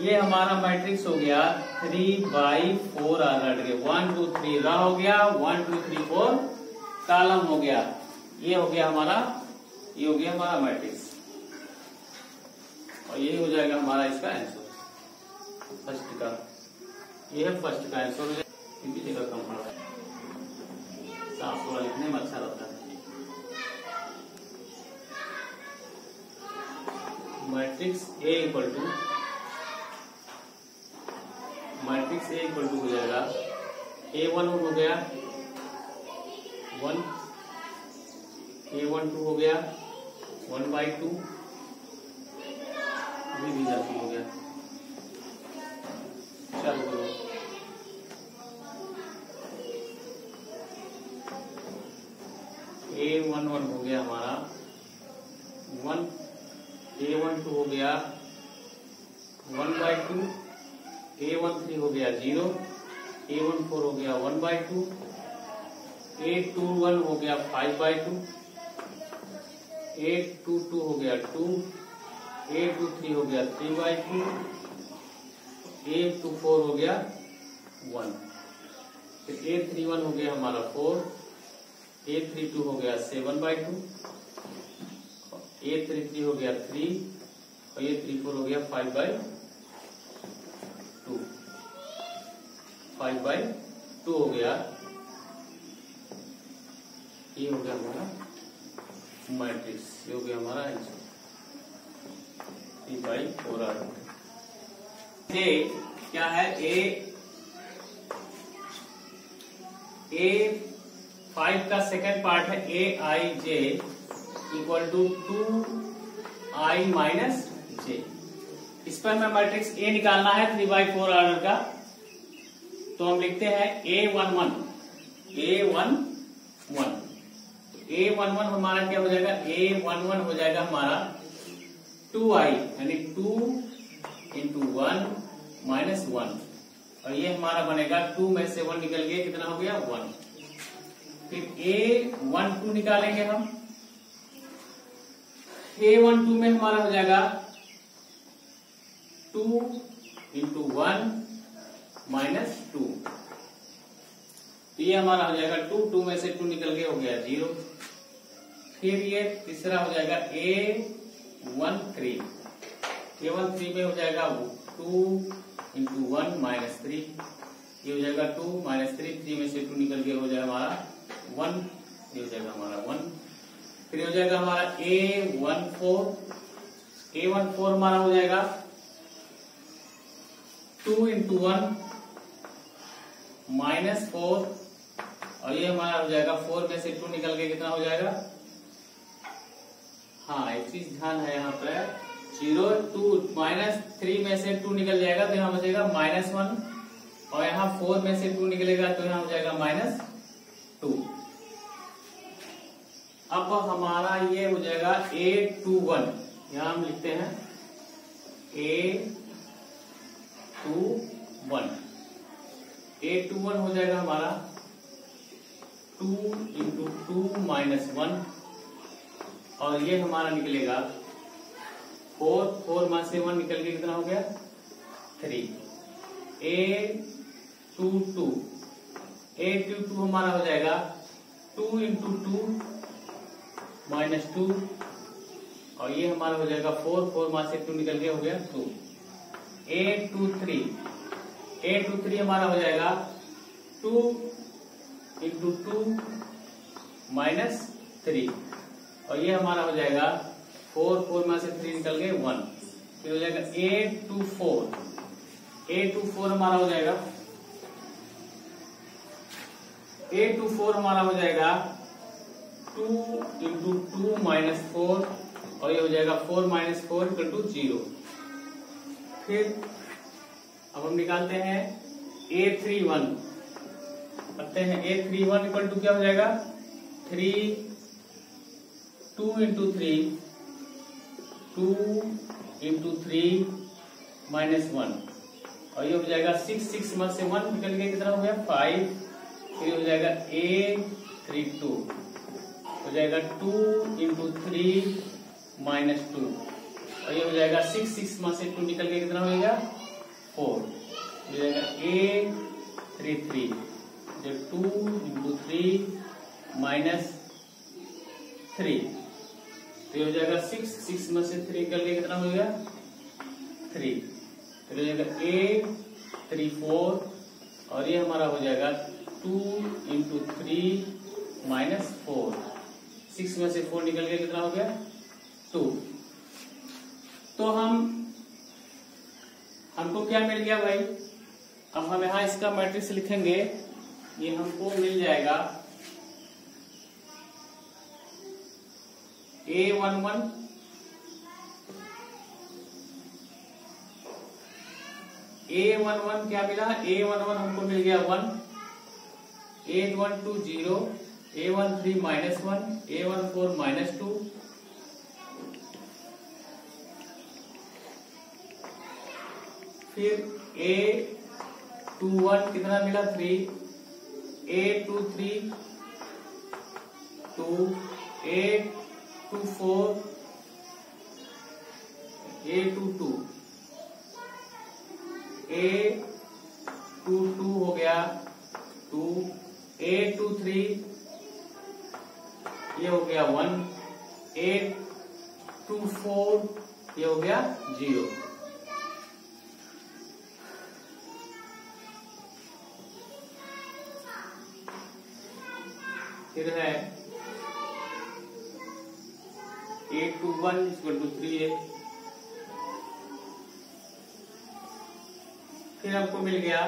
ये हमारा मैट्रिक्स हो गया 3/4 हट गए, 1 2 3 रा हो गया, 1 2 3 4 कॉलम हो गया। ये हो गया हमारा मैट्रिक्स, और यही हो जाएगा हमारा इसका आंसर फर्स्ट का। ये है फर्स्ट का आंसर, इनकी जगह कम पड़ा है, साफ सुथरा लिखने में अच्छा रहता है। मैट्रिक्स ए इक्वल टू हो जाएगा A1 हो गया 1, A12 हो गया 1/2, रिजल्ट हो गया। चालू करो। A11 हो गया हमारा 1, A12 हो गया 1/2, A13 हो गया 0, A14 हो गया 1/2, A21 हो गया 5/2, A22 हो गया 2, A23 हो गया 3/2, A24 हो गया 1, फिर A31 हो गया हमारा 4, A32 हो गया 7/2, A33 हो गया 3, और A34 हो गया 5/2 हो गया। ये हो गया हमारा मैट्रिक्स, ये हो गया हमारा आंसर 3/4। क्या है A5 का सेकंड पार्ट है AIJ equal to 2I minus J। इस पर हमें मैट्रिक्स A निकालना है 3/4 ऑर्डर का, तो हम लिखते हैं A11 हमारा क्या हो जाएगा, A11 हो जाएगा हमारा 2I यानी 2 इंटू 1 माइनस 1, और ये हमारा बनेगा 2 में से 1 निकल गया, कितना हो गया 1। फिर A12 निकालेंगे हम, A12 में हमारा हो जाएगा 2 इंटू 1 माइनस 2, ये हमारा हो जाएगा 2 में से 2 निकल के हो गया 0। फिर ये तीसरा हो जाएगा A13 में हो जाएगा 2 इंटू 1 माइनस 3, ये हो जाएगा 2 माइनस 3 में से 2 निकल के हो जाएगा हमारा 1, ये हो जाएगा हमारा 1। फिर हो जाएगा हमारा A14 हमारा हो जाएगा 2 इंटू 1 माइनस 4, और ये हमारा हो जाएगा 4 में से 2 निकल के कितना हो जाएगा, हाँ एक चीज ध्यान है यहाँ पर 0 2 माइनस 3 में से 2 निकल जाएगा तो यहाँ हो जाएगा -1, और यहाँ 4 में से 2 निकलेगा तो यहाँ हो जाएगा -2। अब हमारा ये हो जाएगा A21, यहाँ हम लिखते हैं A21 हो जाएगा हमारा 2 इंटू 2 माइनस 1, और ये हमारा निकलेगा 4 में से 1 निकल के कितना हो गया 3। A22 हमारा हो जाएगा 2 इंटू 2 माइनस 2, और ये हमारा हो जाएगा 4 में से 2 निकल के हो गया 2। A23 हमारा हो जाएगा 2 इंटू 2 माइनस 3, और ये हमारा हो जाएगा 4 में से 3 निकल गए 1। फिर हो जाएगा 8 to 4 हमारा हो जाएगा 8 to 4 हमारा हो जाएगा 2 into 2 minus 4 और ये हो जाएगा 4 minus 4 equal to 0। फिर अब हम निकालते हैं A31 करते हैं A31 इक्वल टू क्या हो जाएगा 2 into 3 2 into 3 minus 1 और ये हो जाएगा 6 में से 1 निकल के कितना हो गया 5। फिर हो जाएगा A32 हो जाएगा 2 into 3 minus 2 और ये हो जाएगा 6 में से 2 निकल के कितना हो जाएगा 4। हो जाएगा A33 जो 2 into 3 minus 3 तो ये हो जाएगा 6 में से 3 निकल के कितना हो जाएगा 3। तो हो जाएगा A34 और ये हमारा हो जाएगा 2 into 3 minus 4। 6 में से 4 निकल के कितना हो गया 2। तो हमको क्या मिल गया भाई। अब हम यहां इसका मैट्रिक्स लिखेंगे, ये हमको मिल जाएगा A11 क्या मिला A11 हमको मिल गया 1 A12 0 A13 -1 A14 -2 फिर A21 कितना मिला 3 A23 2 A24 A22 A22 हो गया 2 A23 ये हो गया 1 A24 ये हो गया 0। फिर है A21 = 3A। फिर हमको मिल गया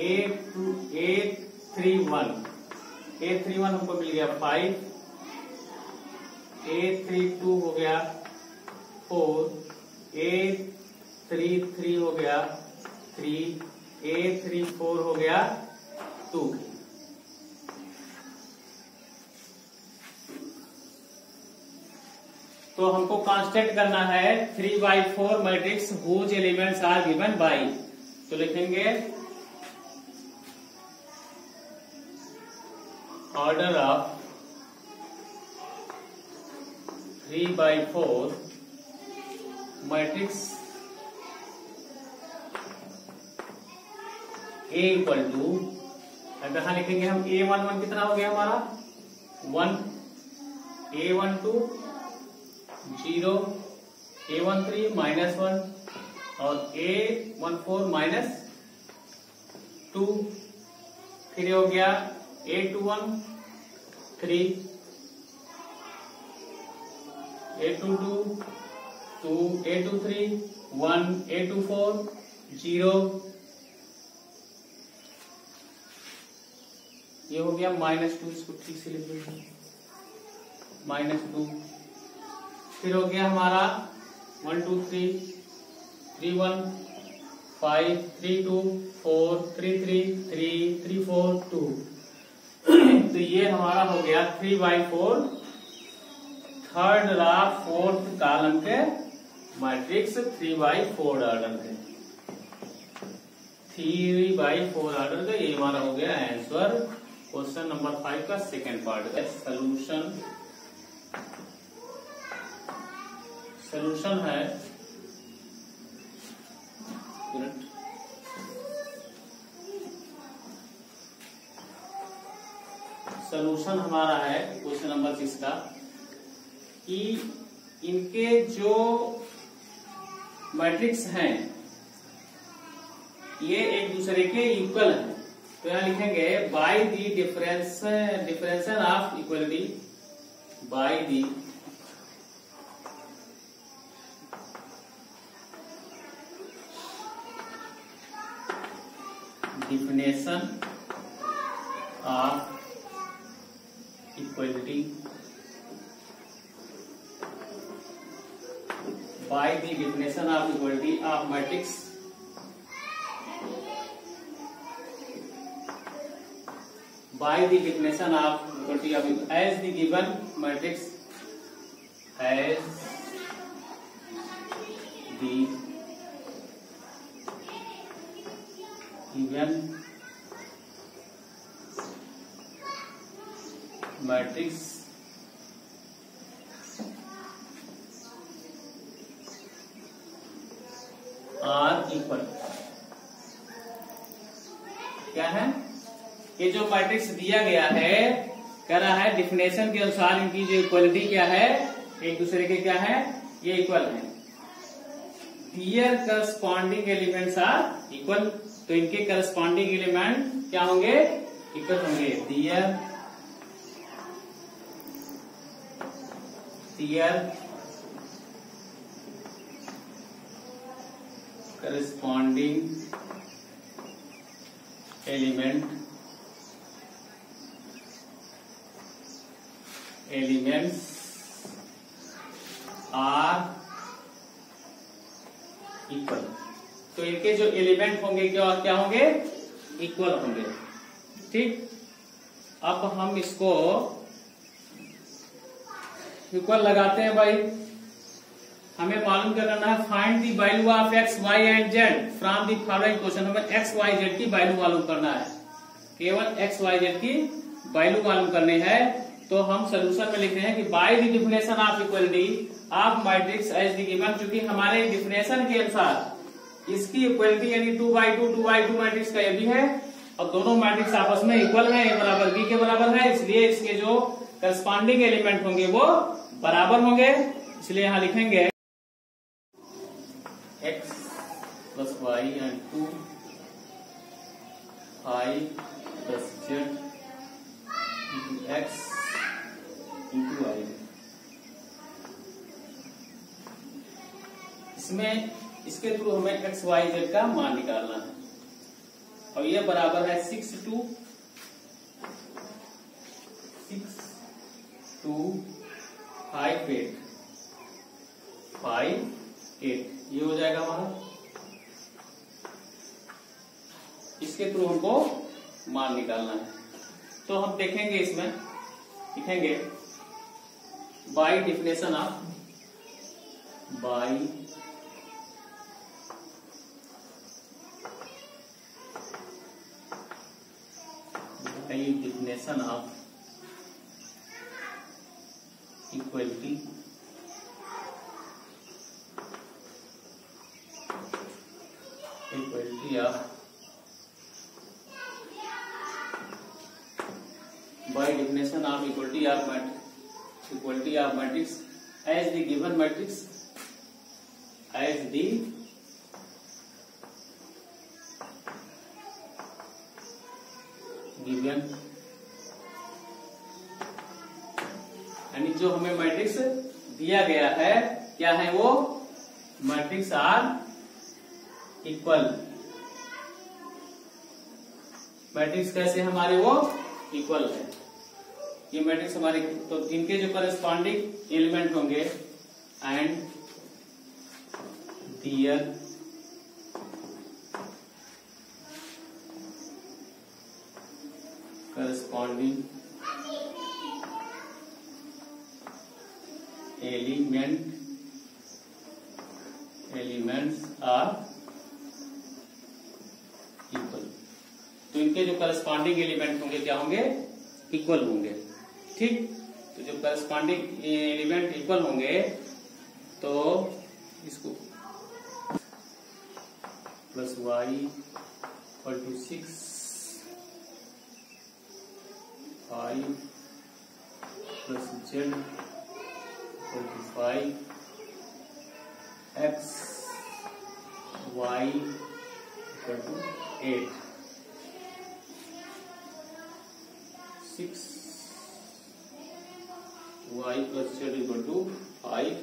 A31 हमको मिल गया 5 A32 हो गया 4 A33 हो गया 3 A34 हो गया 2। तो हमको कांस्टेंट करना है 3/4 matrix whose elements are given by. तो लिखेंगे order of 3/4 matrix A equal to, कहा लिखेंगे हम A11 कितना हो गया हमारा 1 A12 0 A13 -1 और A14 -2। फिर हो गया A21 3 A22 2 A23 1 A24 0 ये हो गया -2। इसको ठीक से लिख दीजिए -2। फिर हो गया हमारा 1 2 3 3 1 5 3 2 4 3 3 3 3 4 2। तो ये हमारा हो गया 3/4 थर्ड रा फोर्थ कॉलम के मैट्रिक्स 3/4 ऑर्डर के 3/4 ऑर्डर का। ये हमारा हो गया आंसर क्वेश्चन नंबर 5 का सेकेंड पार्ट का सॉल्यूशन है। सॉल्यूशन हमारा है क्वेश्चन नंबर 6 का कि इनके जो मैट्रिक्स हैं ये एक दूसरे के इक्वल हैं। तो यहां लिखेंगे by the differential of equality by the definition of equality by the definition of equality of matrix by the definition of equality of as the given matrix as the given matrix are equal. क्या है? ये जो matrix दिया गया है, कह रहा है डिफिनेशन के अनुसार इनकी जो इक्वलिटी क्या है, एक दूसरे के क्या है, ये इक्वल है। दियर करस्पॉन्डिंग एलिमेंट्स आर इक्वल, तो इनके करस्पॉन्डिंग एलिमेंट क्या होंगे, इक्वल होंगे। दियर corresponding elements are equal, तो इनके जो एलिमेंट होंगे क्या होंगे, इक्वल होंगे। ठीक, अब हम इसको इक्वल लगाते हैं भाई। हमें मालूम करना है find the value of x y and z from the following question. हमें एक्स वाई जेड की वैल्यू मालूम करना है, केवल एक्स वाई जेड की वैल्यू मालूम करनी है। तो हम सोल्यूशन में लिखते हैं कि by the definition of equality of matrix as the given, क्योंकि हमारे डिफिनेशन के अनुसार इसकी इक्वलिटी यानी 2x2 मैट्रिक्स का ये भी है और दोनों मैट्रिक्स आपस में इक्वल है, ए बराबर बी के बराबर है, इसलिए इसके जो करस्पॉन्डिंग एलिमेंट होंगे वो बराबर होंगे। इसलिए यहां लिखेंगे x plus y and 2i plus z into x into y। इसमें इसके थ्रू हमें x y z का मान निकालना है और ये बराबर है 6 to 5 8 ये हो जाएगा हमारा। इसके थ्रू हमको मान निकालना है, तो हम देखेंगे इसमें लिखेंगे by definition of definition of equality of by definition of equality of matrix as the given matrix as the given, यानी जो हमें मैट्रिक्स दिया गया है क्या है, वो मैट्रिक्स आर इक्वल। मैट्रिक्स कैसे हमारे वो इक्वल है, ये मैट्रिक्स हमारे, तो इनके जो करस्पॉन्डिंग एलिमेंट होंगे and their corresponding elements are equal, तो इनके जो करस्पॉन्डिंग एलिमेंट होंगे क्या होंगे, इक्वल होंगे। ठीक, तो जो करस्पॉन्डिंग एलिमेंट इक्वल होंगे तो इसको plus y equal to 6 5 plus z equal to 5 x y equal to 8 6 y plus z equal to 5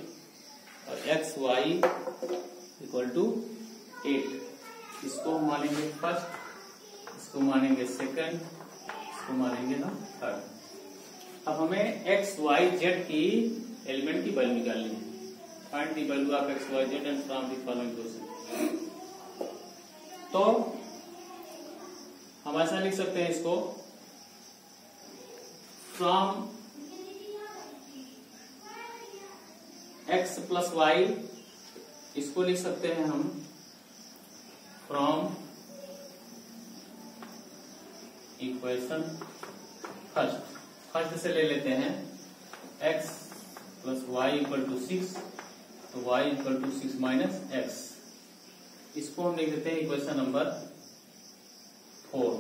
और एक्स वाई इक्वल टू 8। इसको हम मानेंगे फर्स्ट, इसको मानेंगे सेकंड, इसको मानेंगे हम थर्ड। अब हमें एक्स वाई जेड की एलिमेंट की वैल्यू निकालनी है। Find the value of x y z and from the following question. तो हम ऐसा लिख सकते हैं इसको, फ्रॉम एक्स प्लस वाई, इसको लिख सकते हैं हम फ्रॉम इक्वेशन फर्स्ट से ले लेते हैं x plus y equal to 6, तो y equal to 6 minus x. इसको हम लिख देते हैं इक्वेशन नंबर 4।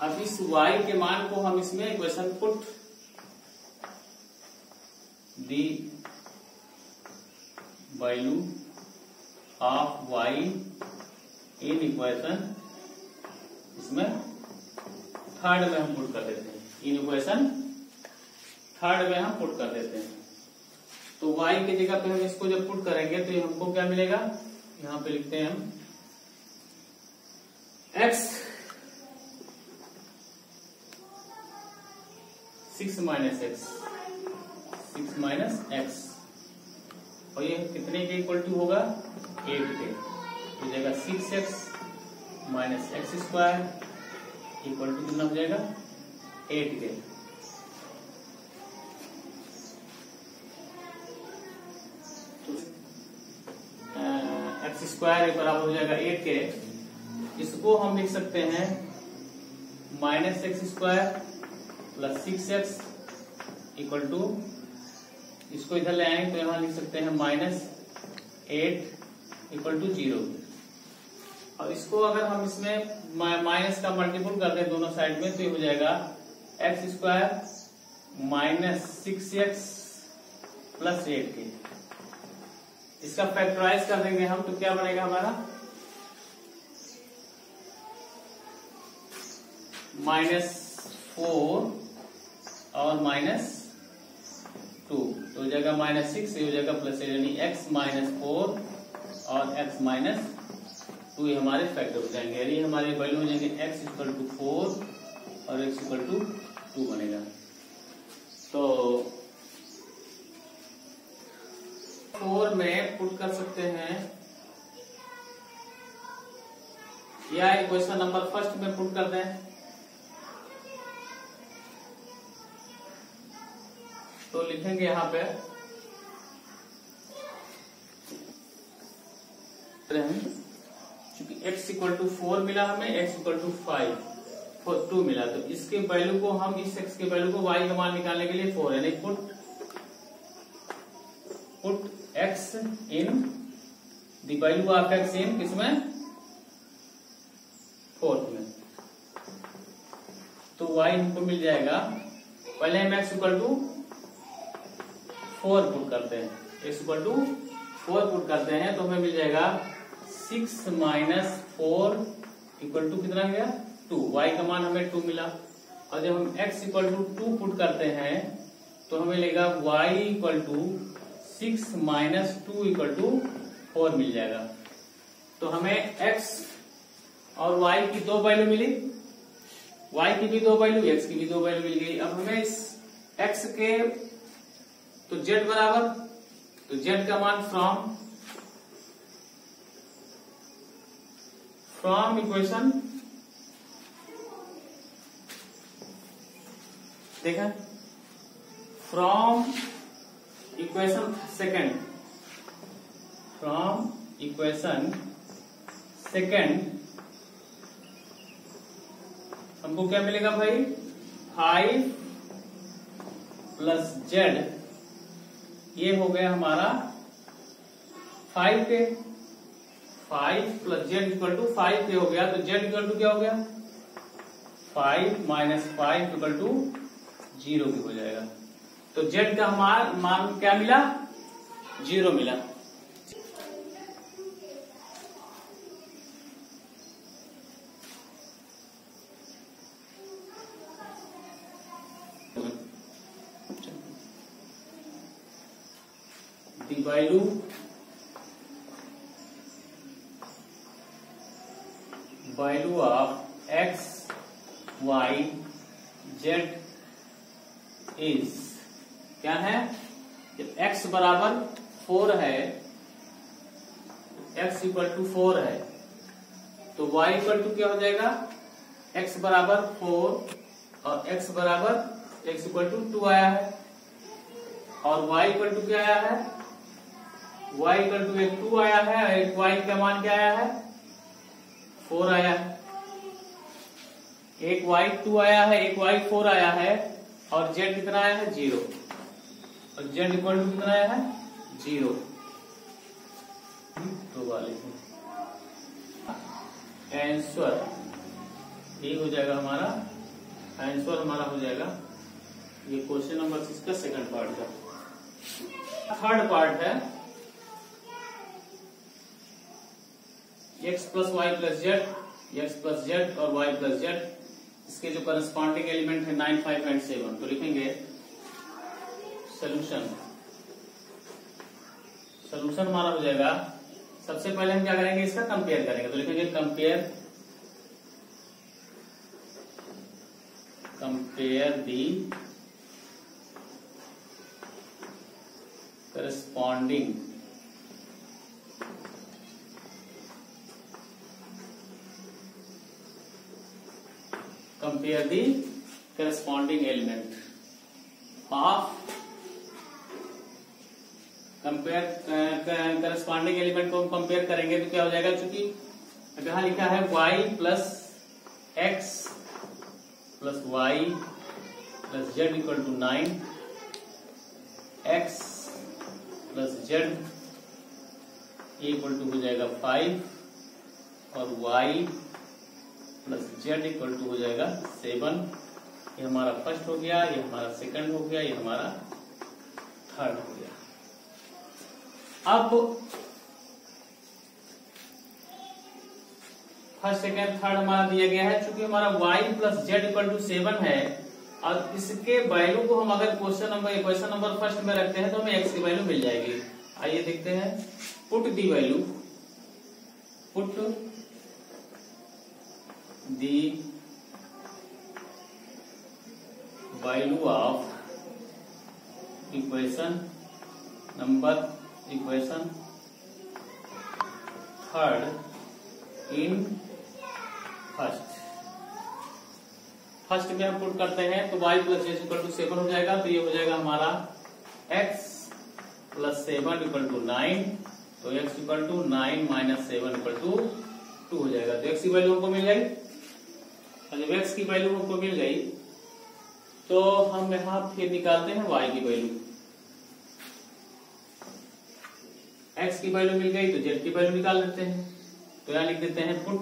अब इस y के मान को हम इसमें equation put the value of y in equation, इसमें थर्ड में हम पुट कर देते हैं, इन इक्वेशन थर्ड में हम पुट कर देते हैं। तो y की जगह पे हम इसको जब पुट करेंगे तो ये हमको क्या मिलेगा, यहां पे लिखते हैं हम x 6 minus x, 6 minus x, और ये कितने के इक्वल टू होगा, 8 के। तो जाएगा 6x minus x square equal to कितना हो जाएगा, 8 के। एक्स स्क्वायर बराबर हो जाएगा 8 के। इसको हम लिख सकते हैं minus x square plus 6x equal to, इसको इधर ले आएंगे तो यहां लिख सकते हैं माइनस 8 इक्वल टू 0। और इसको अगर हम इसमें माइनस का मल्टीपल कर दें दोनों साइड में, तो ये हो जाएगा x square minus 6x plus 8 के। इसका फैक्टराइज कर देंगे हम, तो क्या बनेगा हमारा, -4 और -2, तो हो जाएगा -6, ये हो जाएगा प्लस 8, यानी x -4 और x -2 ये हमारे फैक्टर हो जाएंगे। यानी हमारे वैल्यू हो जाएंगे x इक्वल टू 4 और x इक्वल टू 2 बनेगा। तो 4 में पुट कर सकते हैं, या इक्वेशन नंबर फर्स्ट में पुट कर दें, तो लिखेंगे यहां पे क्योंकि x इक्वल टू 4 मिला हमें, x इक्वल टू 2 मिला, तो इसके वैल्यू को हम, इस x के वैल्यू को y का मान निकालने के लिए 4, यानी put x in the value of x इन किसमें, 4th में। तो y हमको मिल जाएगा, पहले हम x इक्वल टू 4 पुट करते हैं, x इक्वल टू 4 पुट करते हैं, तो हमें मिल जाएगा 6 माइनस 4 इक्वल टू कितना गया, 2। y का मान हमें 2 मिला, और जब हम x इक्वल टू 2 पुट करते हैं तो हमें मिलेगा y equal to 6 minus 2 equal to 4 मिल जाएगा। तो हमें x और y की 2 वैल्यू मिली, y की भी 2 वैल्यू, x की भी 2 वैल्यू मिल गई। अब हमें इस x के, तो z बराबर, तो z का मान फ्रॉम इक्वेशन, देखा, from equation second, from equation second हमको क्या मिलेगा भाई, 5 प्लस z, ये हो गया हमारा 5 के, 5 प्लस z इक्वल टू 5 के हो गया, तो z इक्वल टू क्या हो गया, 5 माइनस 5 इक्वल टू 0 की हो जाएगा। तो z का हमारा मान क्या मिला, 0 मिला। The value value of x y z is, क्या है, जब x बराबर 4 है, x इक्वल टू 4 है, तो y इक्वल टू क्या हो जाएगा, x बराबर 4 और x बराबर x इक्वल टू 2 आया है, और y इक्वल टू क्या आया है, y इक्वल टू एक 2 आया है, और एक y का मान क्या आया है, 4 आया है। एक y 2 आया है, एक y 4 आया है, और z कितना आया है, 0, और z इक्वल टू कितना आया है, 0। तो वाले आंसर ये हो जाएगा हमारा, आंसर हमारा हो जाएगा ये क्वेश्चन नंबर 6 का सेकंड पार्ट का। थर्ड पार्ट है x plus y plus z, x plus z और y प्लस जेड, इसके जो करस्पॉन्डिंग एलिमेंट है 9, 5 एंड 7, तो लिखेंगे सोल्यूशन। सोल्यूशन हमारा हो जाएगा, सबसे पहले हम क्या करेंगे, इसका कंपेयर करेंगे, तो लिखेंगे compare the corresponding element of, corresponding element को हम कंपेयर करेंगे तो क्या हो जाएगा, चूंकि यहां लिखा है y plus x plus y plus z equal to 9, x plus z equal to हो जाएगा 5, और y plus z equal to हो जाएगा 7। ये हमारा फर्स्ट हो गया, ये हमारा सेकंड हो गया, ये हमारा थर्ड हो गया। अब फर्स्ट सेकंड थर्ड हमारा दिया गया है, चूंकि हमारा y plus z equal to 7 है, और इसके वैल्यू को हम अगर क्वेश्चन नंबर फर्स्ट में रखते हैं तो हमें x की वैल्यू मिल जाएगी। आइए देखते हैं, put the value of equation third in first में हम पुट करते हैं, तो y plus z equal to 7 हो जाएगा, तो ये हो जाएगा हमारा x प्लस 7 इक्वल टू 9, तो x equal to 9 minus 7 equal to 2 हो जाएगा। तो x की वैल्यू हमको मिल गई, और जब x की वैल्यू हमको मिल गई तो हम यहां फिर निकालते हैं y की वैल्यू। x की वैल्यू मिल गई तो z की वैल्यू निकाल देते हैं, तो यहां लिख देते हैं put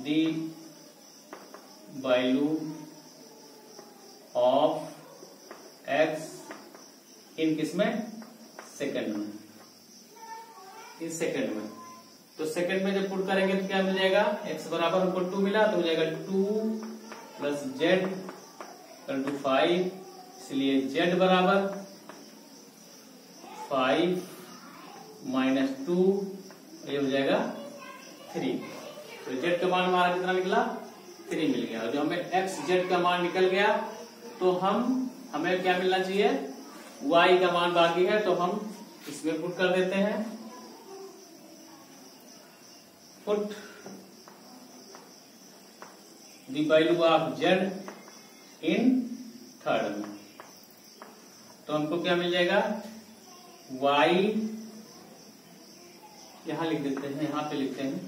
the value of x इन किसमें, सेकंड में, इस सेकंड में। तो सेकंड में जब पुट करेंगे तो क्या मिल जाएगा, x बराबर हमको 2 मिला, तो हो जाएगा 2 प्लस जेड इक्वल टू 5, इसलिए z बराबर 5 माइनस 2, ये हो जाएगा 3। तो z का मान हमारा कितना निकला, 3 मिल गया। और जो हमें x z का मान निकल गया, तो हमें क्या मिलना चाहिए, y का मान बाकी है, तो हम इसमें पुट कर देते हैं, put the value of z in third में, तो हमको क्या मिल जाएगा, y यहां लिख देते हैं, यहां पे लिखते हैं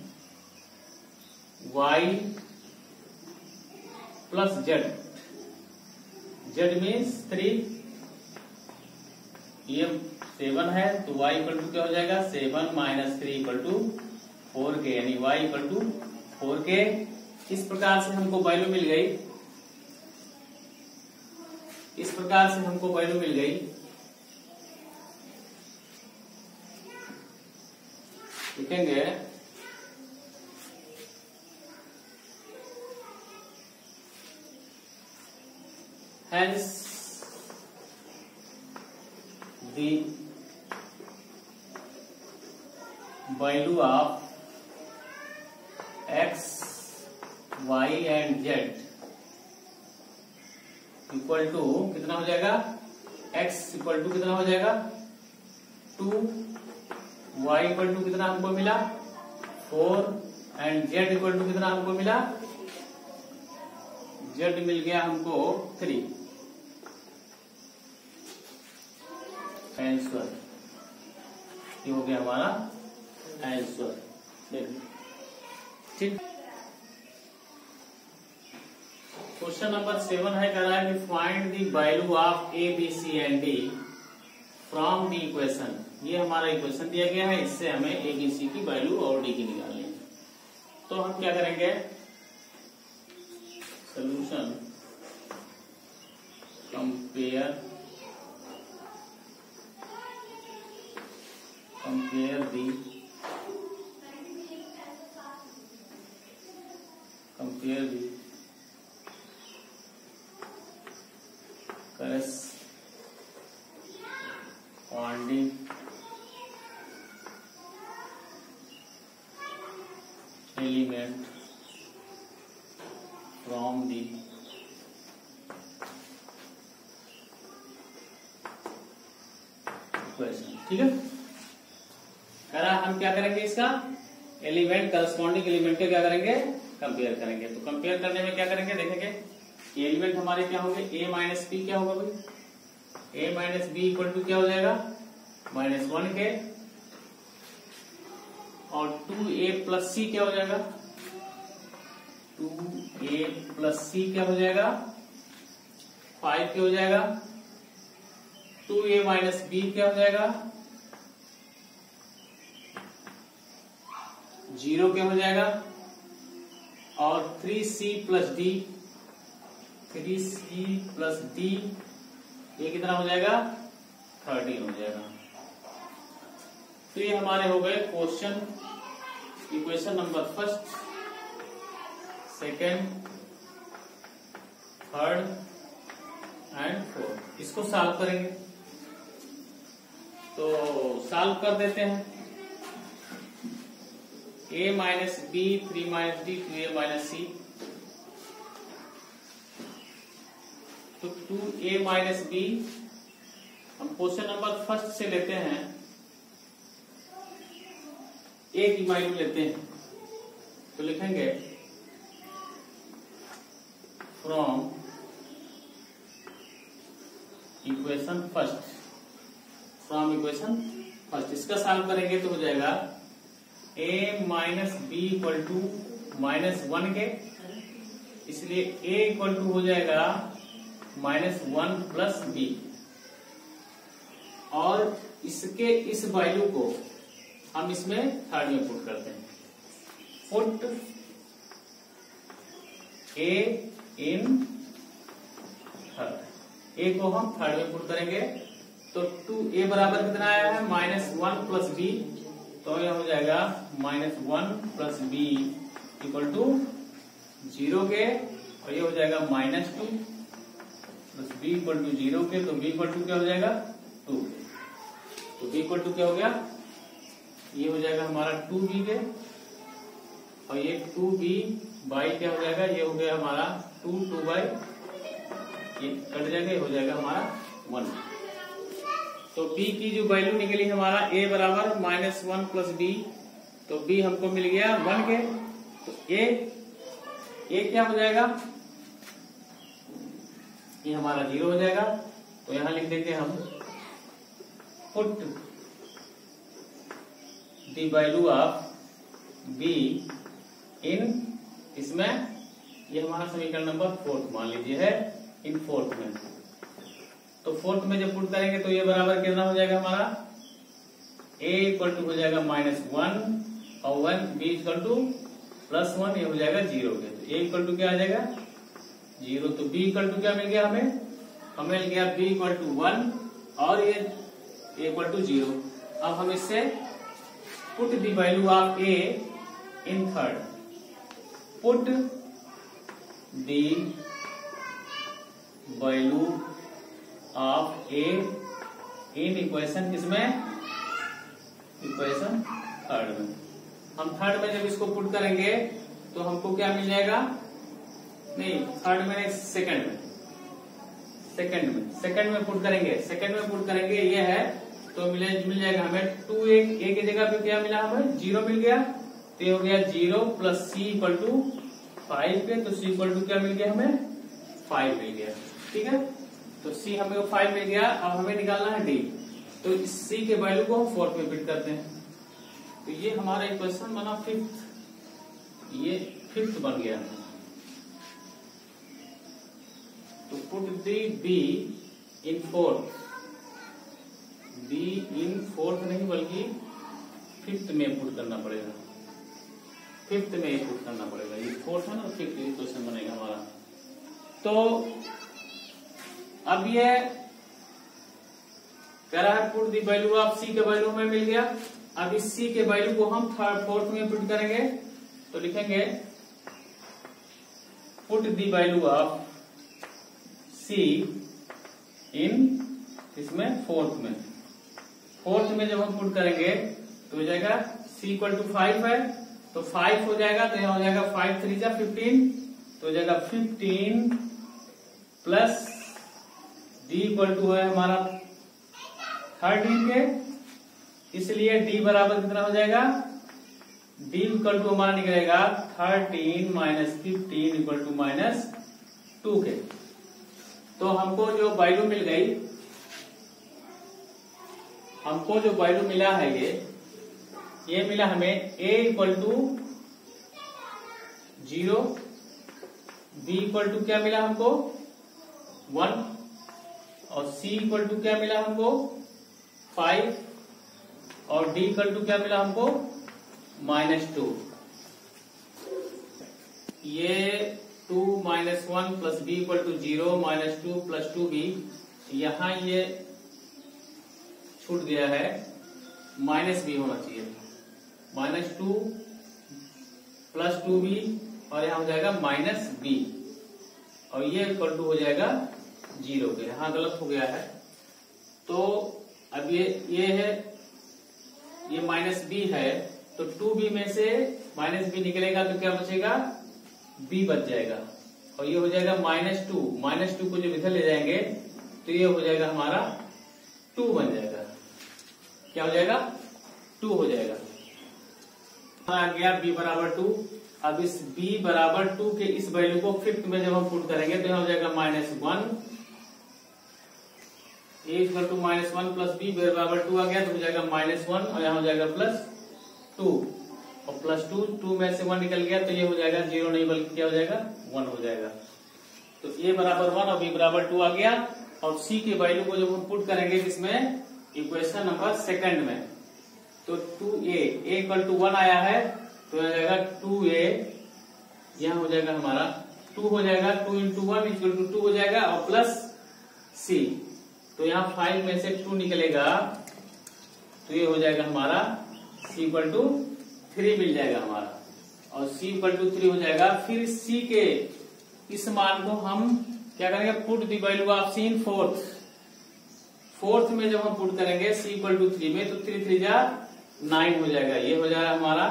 y प्लस z मीन्स 3, ये 7 है, तो y इक्वल टू क्या हो जाएगा, 7 माइनस 3 इक्वल टू 4k, यानी y इक्वल टू 4k। इस प्रकार से हमको वैल्यू मिल गई, इस प्रकार से हमको वैल्यू मिल गई। लिखेंगे hence the value of y and z equal to कितना हो जाएगा, x इक्वल टू कितना हो जाएगा 2, y इक्वल टू कितना हमको मिला 4 एंड z इक्वल टू कितना हमको मिला, z मिल गया हमको 3। आंसर ये हो गया हमारा आंसर। देखिए ठीक। क्वेश्चन नंबर 7 है, कह रहा है कि find the value of a b c and d from the equation. ये हमारा इक्वेशन दिया गया है, इससे हमें ए बी सी की वैल्यू और डी की निकालनी है। तो हम क्या करेंगे, solution compare the corresponding element from the equation। ठीक है, कह रहा हम क्या करेंगे, इसका एलिमेंट करस्पॉन्डिंग एलिमेंट के क्या करेंगे, कंपेयर करेंगे। तो कंपेयर करने में क्या करेंगे, देखेंगे एलिमेंट हमारे क्या होंगे, a माइनस बी क्या होगा भाई, a minus b equal to क्या हो जाएगा -1 के, और 2a प्लस सी क्या हो जाएगा, 2a प्लस सी क्या हो जाएगा 5 क्या हो जाएगा, 2a माइनस बी क्या हो जाएगा 0 क्या हो जाएगा, और 3c plus D, 3c plus D ये कितना हो जाएगा 13 हो जाएगा। तो ये हमारे हो गए question, equation number first, second, third and fourth. इसको सॉल्व करेंगे, तो सॉल्व कर देते हैं। a minus B, 3 minus D, 2a minus C, तो 2a माइनस बी हम क्वेश्चन नंबर फर्स्ट से लेते हैं, a की वैल्यू लेते हैं, तो लिखेंगे from equation first, from equation first. इसका सॉल्व करेंगे तो हो जाएगा a minus b equal to -1 के, इसलिए a इक्वल टू हो जाएगा -1 प्लस बी, और इसके इस वैल्यू को हम इसमें थर्ड में पुट करते हैं, put a in third, a को हम थर्ड में पुट करेंगे, तो 2a बराबर कितना आया है -1 प्लस बी, तो यह हो जाएगा -1 प्लस बी इक्वल टू 0 के, और ये हो जाएगा -2 प्लस बी इक्वल टू 0 के, तो बी इक्वल टू क्या हो जाएगा 2, तो बी इक्वल टू क्या हो गया, ये हो जाएगा हमारा 2b के, और ये 2b बाई क्या हो जाएगा, ये हो गया हमारा 2 बाई, ये कट जाएगा, ये हो जाएगा हमारा 1। तो b की जो वैल्यू निकली हमारा a बराबर -1 प्लस बी, तो b हमको मिल गया 1 के, तो a क्या हो जाएगा, ये हमारा 0 हो जाएगा, तो यहां लिख देंगे हम put the value of b इन, इसमें ये हमारा समीकरण नंबर 4 मान लीजिए है, इन 4th में, तो 4th में जब पुट करेंगे तो ये बराबर कितना हो जाएगा हमारा, a इक्वल टू हो जाएगा -1 और 1, b इक्वल टू +1, ये हो जाएगा 0 के, तो a इक्वल टू क्या आ जाएगा 0, तो b इक्वल टू क्या मिल गया हमें मिल गया b इक्वल टू 1 और ये a इक्वल टू 0। अब हम इससे put the value of a in third, put the value of a in equation, किसमें इक्वेशन थर्ड में। हम थर्ड में जब इसको पुट करेंगे तो हमको क्या मिल जाएगा नहीं थर्ड में, सेकंड में पुट करेंगे ये है तो मिल जाएगा हमें 2a के जगह पे क्या मिला, हमें 0 मिल गया, तो ये हो गया 0 प्लस c इक्वल टू 5 के, तो c इक्वल टू क्या मिल गया, हमें 5 मिल गया। ठीक है, तो c हमें 5 मिल गया। अब हमें निकालना है d, तो इस c के वैल्यू को हम फोर्थ में फिट करते हैं, तो ये हमारा इक्वेशन बना फिफ्थ, ये फिफ्थ बन गया। तो put the b in fourth, b in fourth नहीं बल्कि फिफ्थ में पुट करना पड़ेगा, फिफ्थ में पुट करना पड़ेगा, ये फोर्थ है ना, फिफ्थ इक्वेशन बनेगा हमारा। तो अब ये कह रहा है put the value of c के वैल्यू में मिल गया। अब इस c के वैल्यू को हम थर्ड फोर्थ में पुट करेंगे, तो लिखेंगे put the value of c इन इसमें फोर्थ में जब हम पुट करेंगे तो हो जाएगा c इक्वल टू 5 है, तो 5 हो जाएगा, तो यहाँ हो जाएगा 5 3 जा 15, तो हो जाएगा 15 प्लस d इक्वल टू है हमारा 13 के, इसलिए d बराबर कितना हो जाएगा, d इक्वल टू हमारा निकलेगा 13 माइनस 15 इक्वल टू माइनस 2 के। तो हमको जो वैल्यू मिल गई, हमको जो वैल्यू मिला है ये मिला हमें a equal to 0, b equal to क्या मिला हमको 1, और c इक्वल टू क्या मिला हमको 5, और d इक्वल टू क्या मिला हमको -2। ये 2 minus 1 plus b equal to 0 -2 plus 2b, यहाँ ये छूट गया है, माइनस b होना चाहिए, -2 प्लस 2b, और यहाँ हो जाएगा -b, और ये इक्वल टू हो जाएगा 0 के, यहाँ गलत हो गया है। तो अब ये है, ये -b है, तो 2b में से -b निकलेगा तो क्या बचेगा, b बच जाएगा, और ये हो जाएगा -2 को जब इधर ले जाएंगे तो ये हो जाएगा हमारा 2 बन जाएगा, क्या हो जाएगा 2 हो जाएगा। आ गया b बराबर 2। अब इस b बराबर 2 के इस वैल्यू को फिफ्थ में जब हम पुट करेंगे तो यहाँ हो जाएगा -1, a equal to -1 plus b बराबर 2 आ गया, तो हो जाएगा -1, और यहाँ हो जाएगा +2, और +2 में से 1 निकल गया, तो ये हो जाएगा 0 नहीं बल्कि क्या हो जाएगा 1 हो जाएगा। तो a बराबर 1 और b बराबर 2 आ गया, और c के वैल्यू को जब हम पुट करेंगे इसमें इक्वेशन नंबर सेकंड में, तो 2a इक्वल टू 1 आया है, तो हो जाएगा 2a, यहाँ हो जाएगा हमारा 2 हो जाएगा, 2 इंटू 1 इक्वल टू 2 हो जाएगा, और प्लस c, तो यहाँ 5 में से 2 निकलेगा, तो ये हो जाएगा हमारा c इक्वल टू 3 मिल जाएगा हमारा, और c इक्वल टू 3 हो जाएगा। फिर c के इस मान को हम क्या करेंगे, put the value of c in fourth में जब हम पुट करेंगे c इक्वल टू 3 में, तो 3 3 जा 9 हो जाएगा, ये हो जाएगा हमारा।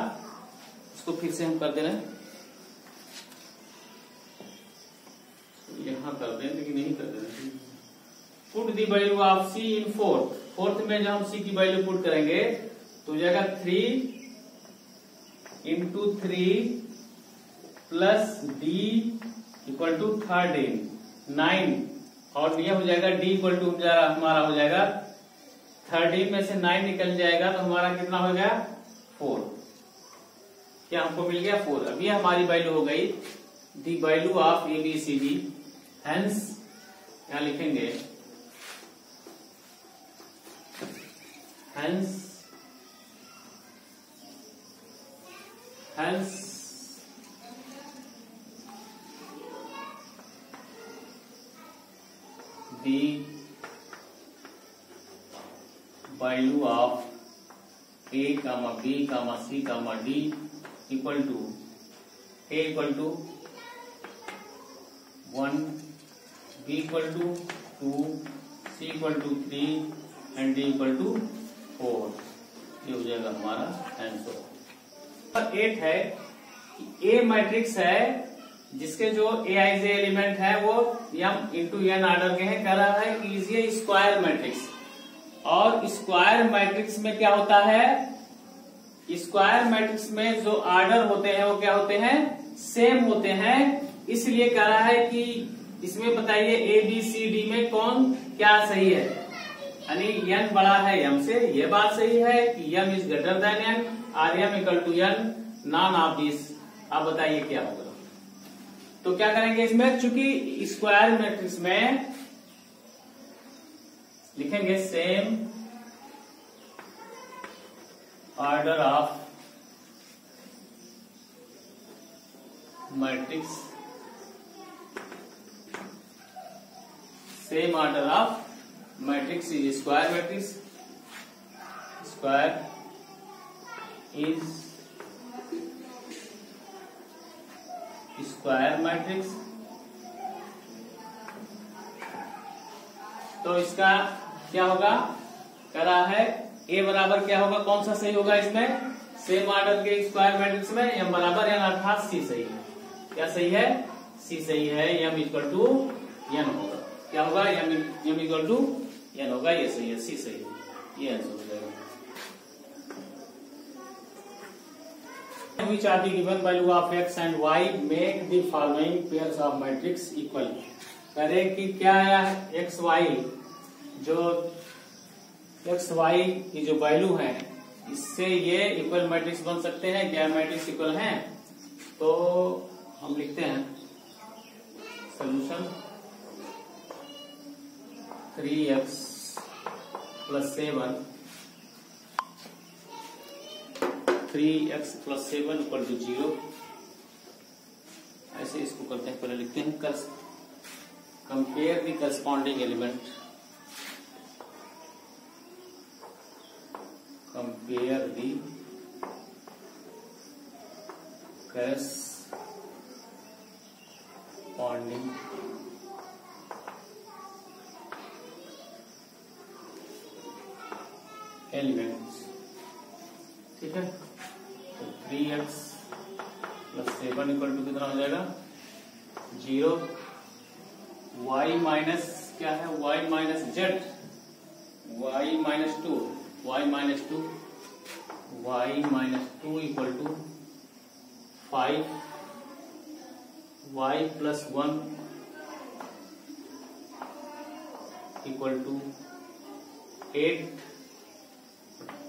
इसको फिर से हम कर दे रहे हैं, यहां कर दें लेकिन नहीं कर दे रहे। Put the value of c in fourth में जब हम c की वैल्यू पुट करेंगे तो हो जाएगा 3 into 3 plus d equal to 13 9, और यह हो जाएगा d इक्वल टू हमारा हो जाएगा 13 में से 9 निकल जाएगा, तो हमारा कितना हो गया 4, क्या हमको मिल गया 4। अब ये हमारी वैल्यू हो गई the value of ABCD, hence क्या लिखेंगे, hence the value of a, b, c, d equal to a equal to 1, b equal to 2, c equal to 3 and d equal to 4, ये हो जाएगा हमारा आंसर। 8 है, A मैट्रिक्स है जिसके जो aij एलिमेंट है वो m इंटू n ऑर्डर के हैं। कह रहा है कीजिए स्क्वायर मैट्रिक्स, और स्क्वायर मैट्रिक्स में क्या होता है, स्क्वायर मैट्रिक्स में जो ऑर्डर होते हैं वो क्या होते हैं, सेम होते हैं। इसलिए कह रहा है कि इसमें बताइए ए बी सी डी में कौन क्या सही है, यानी n बड़ा है m से, ये बात सही है कि m is greater than n और m equal to n, none of this. आप बताइए क्या होगा। तो क्या करेंगे इसमें, चूंकि स्क्वायर मैट्रिक्स में लिखेंगे same order of matrix, same order of matrix is square matrix, square is square matrix. तो इसका क्या होगा, कह रहा है ए बराबर क्या होगा, कौन सा सही होगा इसमें, सेम ऑर्डर के स्क्वायर मैट्रिक्स में m बराबर n अर्थात सी सही है। क्या सही है, सी सही है, m इक्वल टू n होगा। क्या होगा, m इक्वल टू n होगा, ये सही है, सी सही है, ये आंसर हो जाएगा। Which are the given value of x and y make the following pairs of matrix equal। करें कि क्या है x y, जो x y की जो वैल्यू है इससे ये इक्वल मैट्रिक्स बन सकते हैं। क्या मैट्रिक्स इक्वल हैं, तो हम लिखते हैं solution 3x plus 7 3x plus 7 equal to 0। ऐसे इसको करते हैं, पहले लिखते हैं compare the corresponding element, compare the corresponding elements. ठीक है, तो 3x प्लस 7 इक्वल टू कितना हो जाएगा 0, y माइनस क्या है, y minus z, y minus 2, y minus 2, y minus 2 equal to 5, y plus 1 equal to 8,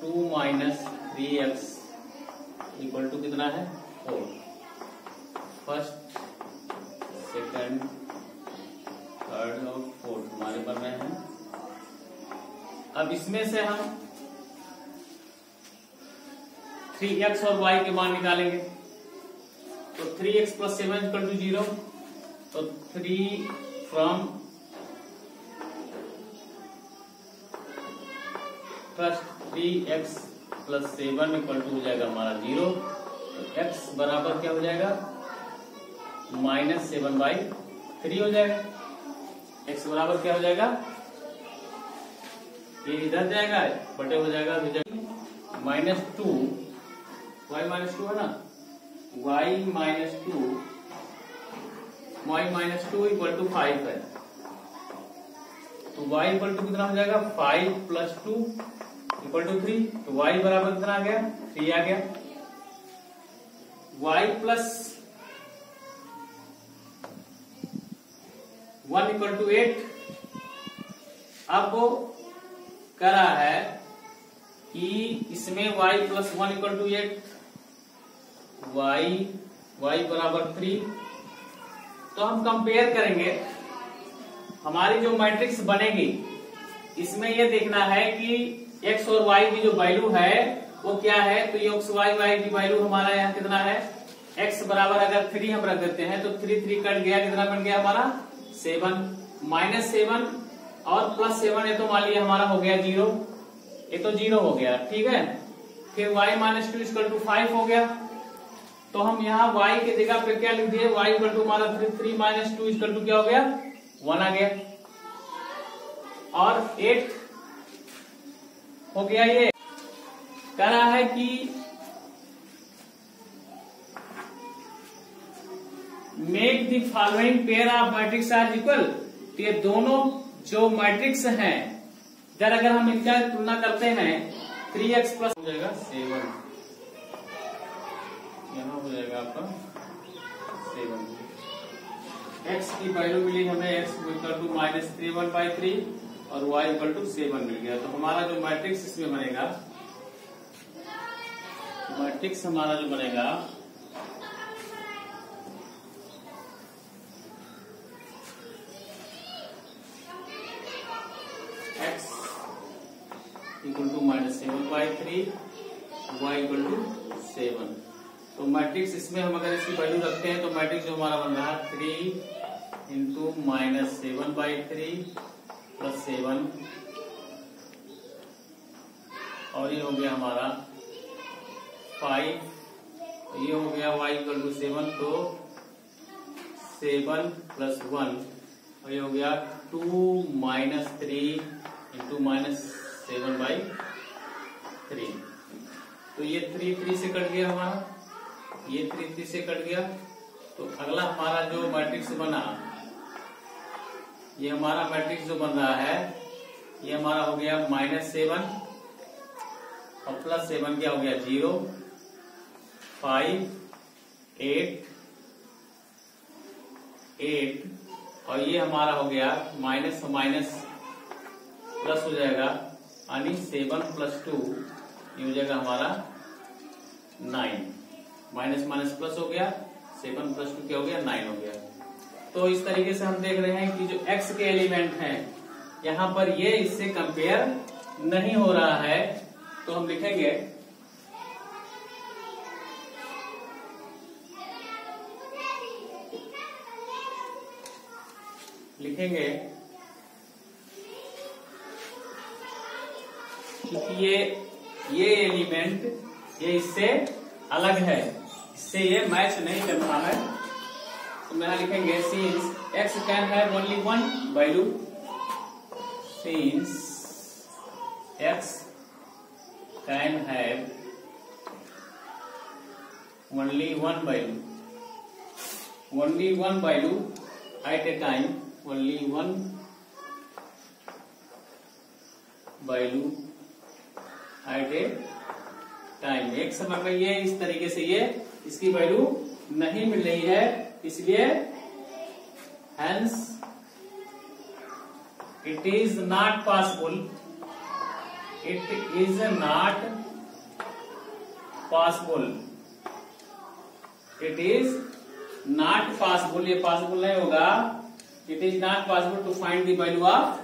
2 minus 3x equal to कितना है 4। फर्स्ट, सेकंड, थर्ड और फोर्थ हमारे बन रहे हैं। अब इसमें से हम 3x और y के मान निकालेंगे। तो 3x प्लस 7 इक्वल टू 0, तो 3 from first 3x plus 7 equal to हो जाएगा हमारा 0। तो x बराबर क्या हो जाएगा, -7/3 हो जाएगा। x बराबर क्या हो जाएगा, ये इधर जाएगा बटे हो जाएगा -2, y -2 है ना, y -2 इक्वल टू 5 है। तो y इक्वल टू कितना हो जाएगा 5 प्लस 2 इक्वल टू 3। तो y बराबर कितना आ गया, 3 आ गया। y plus 1 equal to 8। अब वो कह रहा है कि इसमें y plus 1 equal to 8, y बराबर 3। तो हम कंपेयर करेंगे, हमारी जो मैट्रिक्स बनेगी इसमें ये देखना है कि x और y की जो वैल्यू है वो क्या है। तो ये x y की वैल्यू हमारा यहाँ कितना है, x बराबर अगर 3 हम रख देते हैं तो 3 कट गया, कितना बन गया हमारा 7, -7 और प्लस 7, ये तो मान लिया हमारा हो गया 0, ये तो 0 हो गया। ठीक है, फिर y -2 इक्वल टू 5 हो गया। तो हम यहाँ y की जगह पे क्या लिख दिए, y इक्वल टू हमारा 3 -2 इक्वल टू क्या हो गया 1 आ गया, और 8 हो गया। ये कह रहा है कि make the following pair of matrix are equal. तो ये दोनों जो मैट्रिक्स हैं, जब अगर हम इनका तुलना करते हैं 3x प्लस हो जाएगा 7, यहाँ हो जाएगा आपका 7। x की वैल्यू मिली हमें x इक्वल टू -3/3 और y इक्वल टू 7 मिल गया। तो हमारा जो मैट्रिक्स इसमें बनेगा, मैट्रिक्स हमारा जो बनेगा x equal to -7/3, y equal to 7। तो मैट्रिक्स इसमें हम अगर इसकी वैल्यू रखते हैं तो मैट्रिक्स जो हमारा बन रहा है 3 इंटू -7/3 प्लस 7, और ये हो गया हमारा 5, ये हो गया y इक्वल टू 7, तो 7 प्लस 1, और ये हो गया 2 - 3 इंटू -7/3। तो ये 3 से कट गया हमारा, ये 3 से कट गया। तो अगला हमारा जो मैट्रिक्स बना, ये हमारा मैट्रिक्स जो बन रहा है, ये हमारा हो गया -7 और प्लस 7 क्या हो गया 0, 5, 8, और ये हमारा हो गया माइनस माइनस प्लस हो जाएगा, यानी 7 + 2 ये हो जाएगा हमारा 9। माइनस माइनस प्लस हो गया, 7 + 2 क्या हो गया 9 हो गया। तो इस तरीके से हम देख रहे हैं कि जो x के एलिमेंट हैं यहाँ पर ये इससे कंपेयर नहीं हो रहा है। तो हम लिखेंगे क्योंकि ये एलिमेंट ये इससे अलग है, इससे ये मैच नहीं कर रहा है। तो मैं यहां लिखेंगे since x can have only one value, since x can have only one value at a time, only one value at a time. एक समय में ये इस तरीके से ये इसकी वैल्यू नहीं मिल रही है, इसलिए hence it is not possible, ये पॉसिबल नहीं होगा। It is not possible to find the value of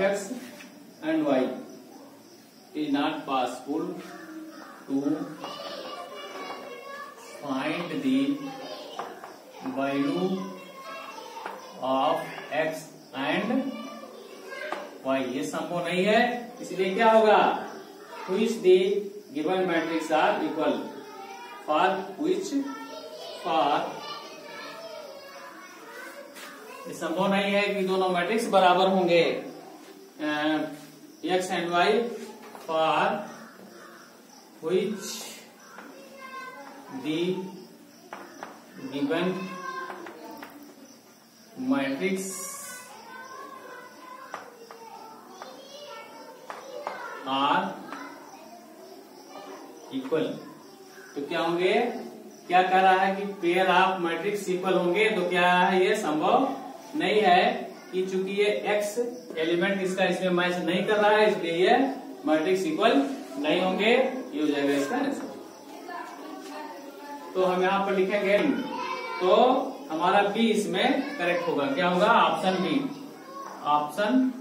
x and y। It is not possible to find the value of x and y, ये संभव नहीं है। इसलिए क्या होगा, which the given matrix are equal, for ये संभव नहीं है कि दोनों मैट्रिक्स बराबर होंगे x and y, for which the given matrix are equal। तो क्या होंगे, क्या कह रहा है कि पेयर ऑफ मैट्रिक्स इक्वल होंगे। तो क्या है, ये संभव नहीं है कि चूंकि ये x एलिमेंट इसका इसमें मैच नहीं कर रहा है, इसलिए ये मैट्रिक्स इक्वल नहीं होंगे। ये हो जाएगा इसका आंसर। तो हम यहाँ पर लिखेंगे, तो हमारा बी इसमें करेक्ट होगा। क्या होगा, ऑप्शन बी। ऑप्शन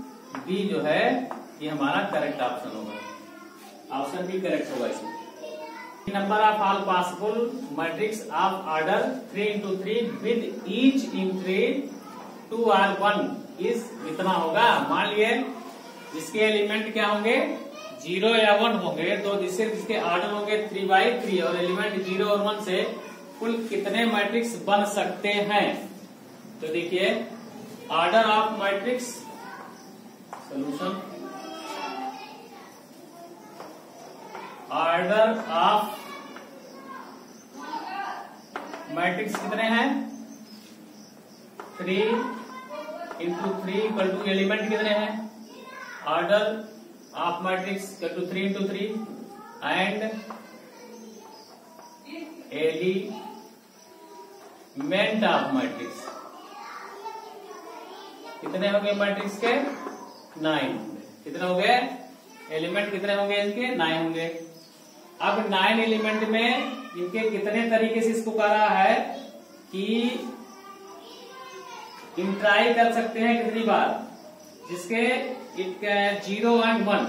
बी जो है ये हमारा करेक्ट ऑप्शन होगा, ऑप्शन बी करेक्ट होगा इसमें। Number of all possible matrix of order 3x3 with each entry 2 or 1 is कितना होगा। मान लिए जिसके एलिमेंट क्या होंगे 0 या 1 होंगे, तो जिसके ऑर्डर होंगे 3x3 और एलिमेंट 0 और 1 से कुल कितने मैट्रिक्स बन सकते हैं। तो देखिए order of matrix solution, order of matrix कितने हैं 3 इंटू 3 इक्वल टू एलिमेंट कितने हैं order of matrix equal to 3 into 3 and element of matrix कितने हो गए मैट्रिक्स के 9 कितने हो गए एलिमेंट कितने होंगे इनके 9 होंगे। अब 9 एलिमेंट में इनके कितने तरीके से इसको करा है कि इंट्राई कर सकते हैं कितनी बार जिसके 0 एंड 1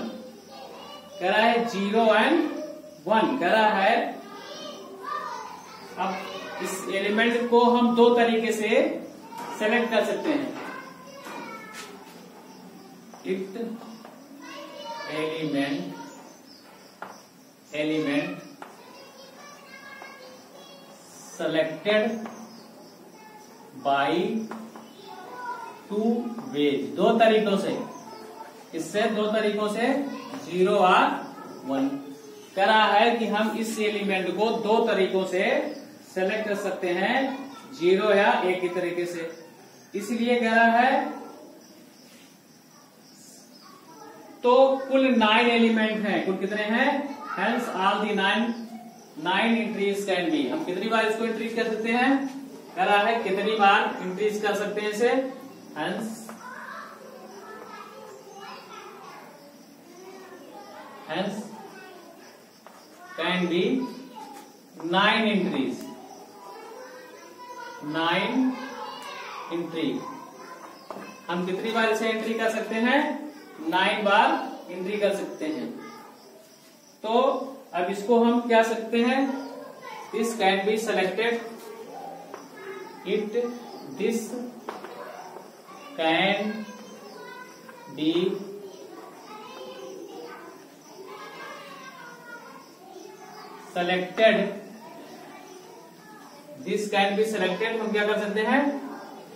कह रहा है 0 एंड 1 कह रहा है। अब इस एलिमेंट को हम दो तरीके से सेलेक्ट कर सकते हैं it element selected by 2 ways दो तरीकों से इससे दो तरीकों से 0 और 1 कह रहा है कि हम इस एलिमेंट को दो तरीकों से सेलेक्ट कर सकते हैं 0 या 1 की तरीके से। इसलिए कह रहा है तो कुल 9 एलिमेंट हैं कुल कितने हैं hence all the 9 entries can be हम कितनी बार इसको इंट्रीज कर सकते हैं कह रहा है कितनी बार इंट्रीज कर सकते हैं इसे hence can be 9 entries 9 entry हम कितनी बार इसे एंट्री कर सकते हैं 9 बार एंट्री कर सकते हैं। तो अब इसको हम क्या सकते हैं this can be selected this can be selected this can be selected हम क्या कर सकते हैं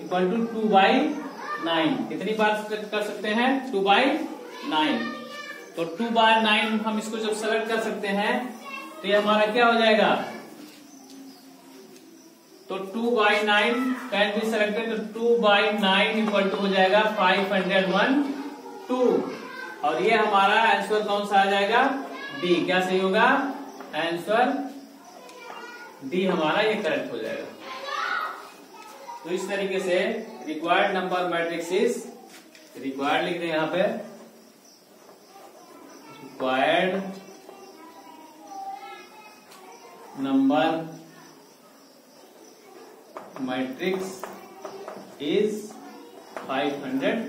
इक्वल टू 2/9 कितनी बार कर सकते हैं 2/9 तो 2/9 हम इसको जब सेलेक्ट कर सकते हैं तो ये हमारा क्या हो जाएगा तो 2/9 कैन बी सेलेक्टेड तो 2/9 इक्वल टू हो जाएगा 501 2 और ये हमारा आंसर कौन सा आ जाएगा डी क्या सही होगा आंसर डी हमारा ये करेक्ट हो जाएगा। तो इस तरीके से required number matrix is required लिख रहे हैं यहां पे रिक्वायर्ड नंबर मैट्रिक्स इज 512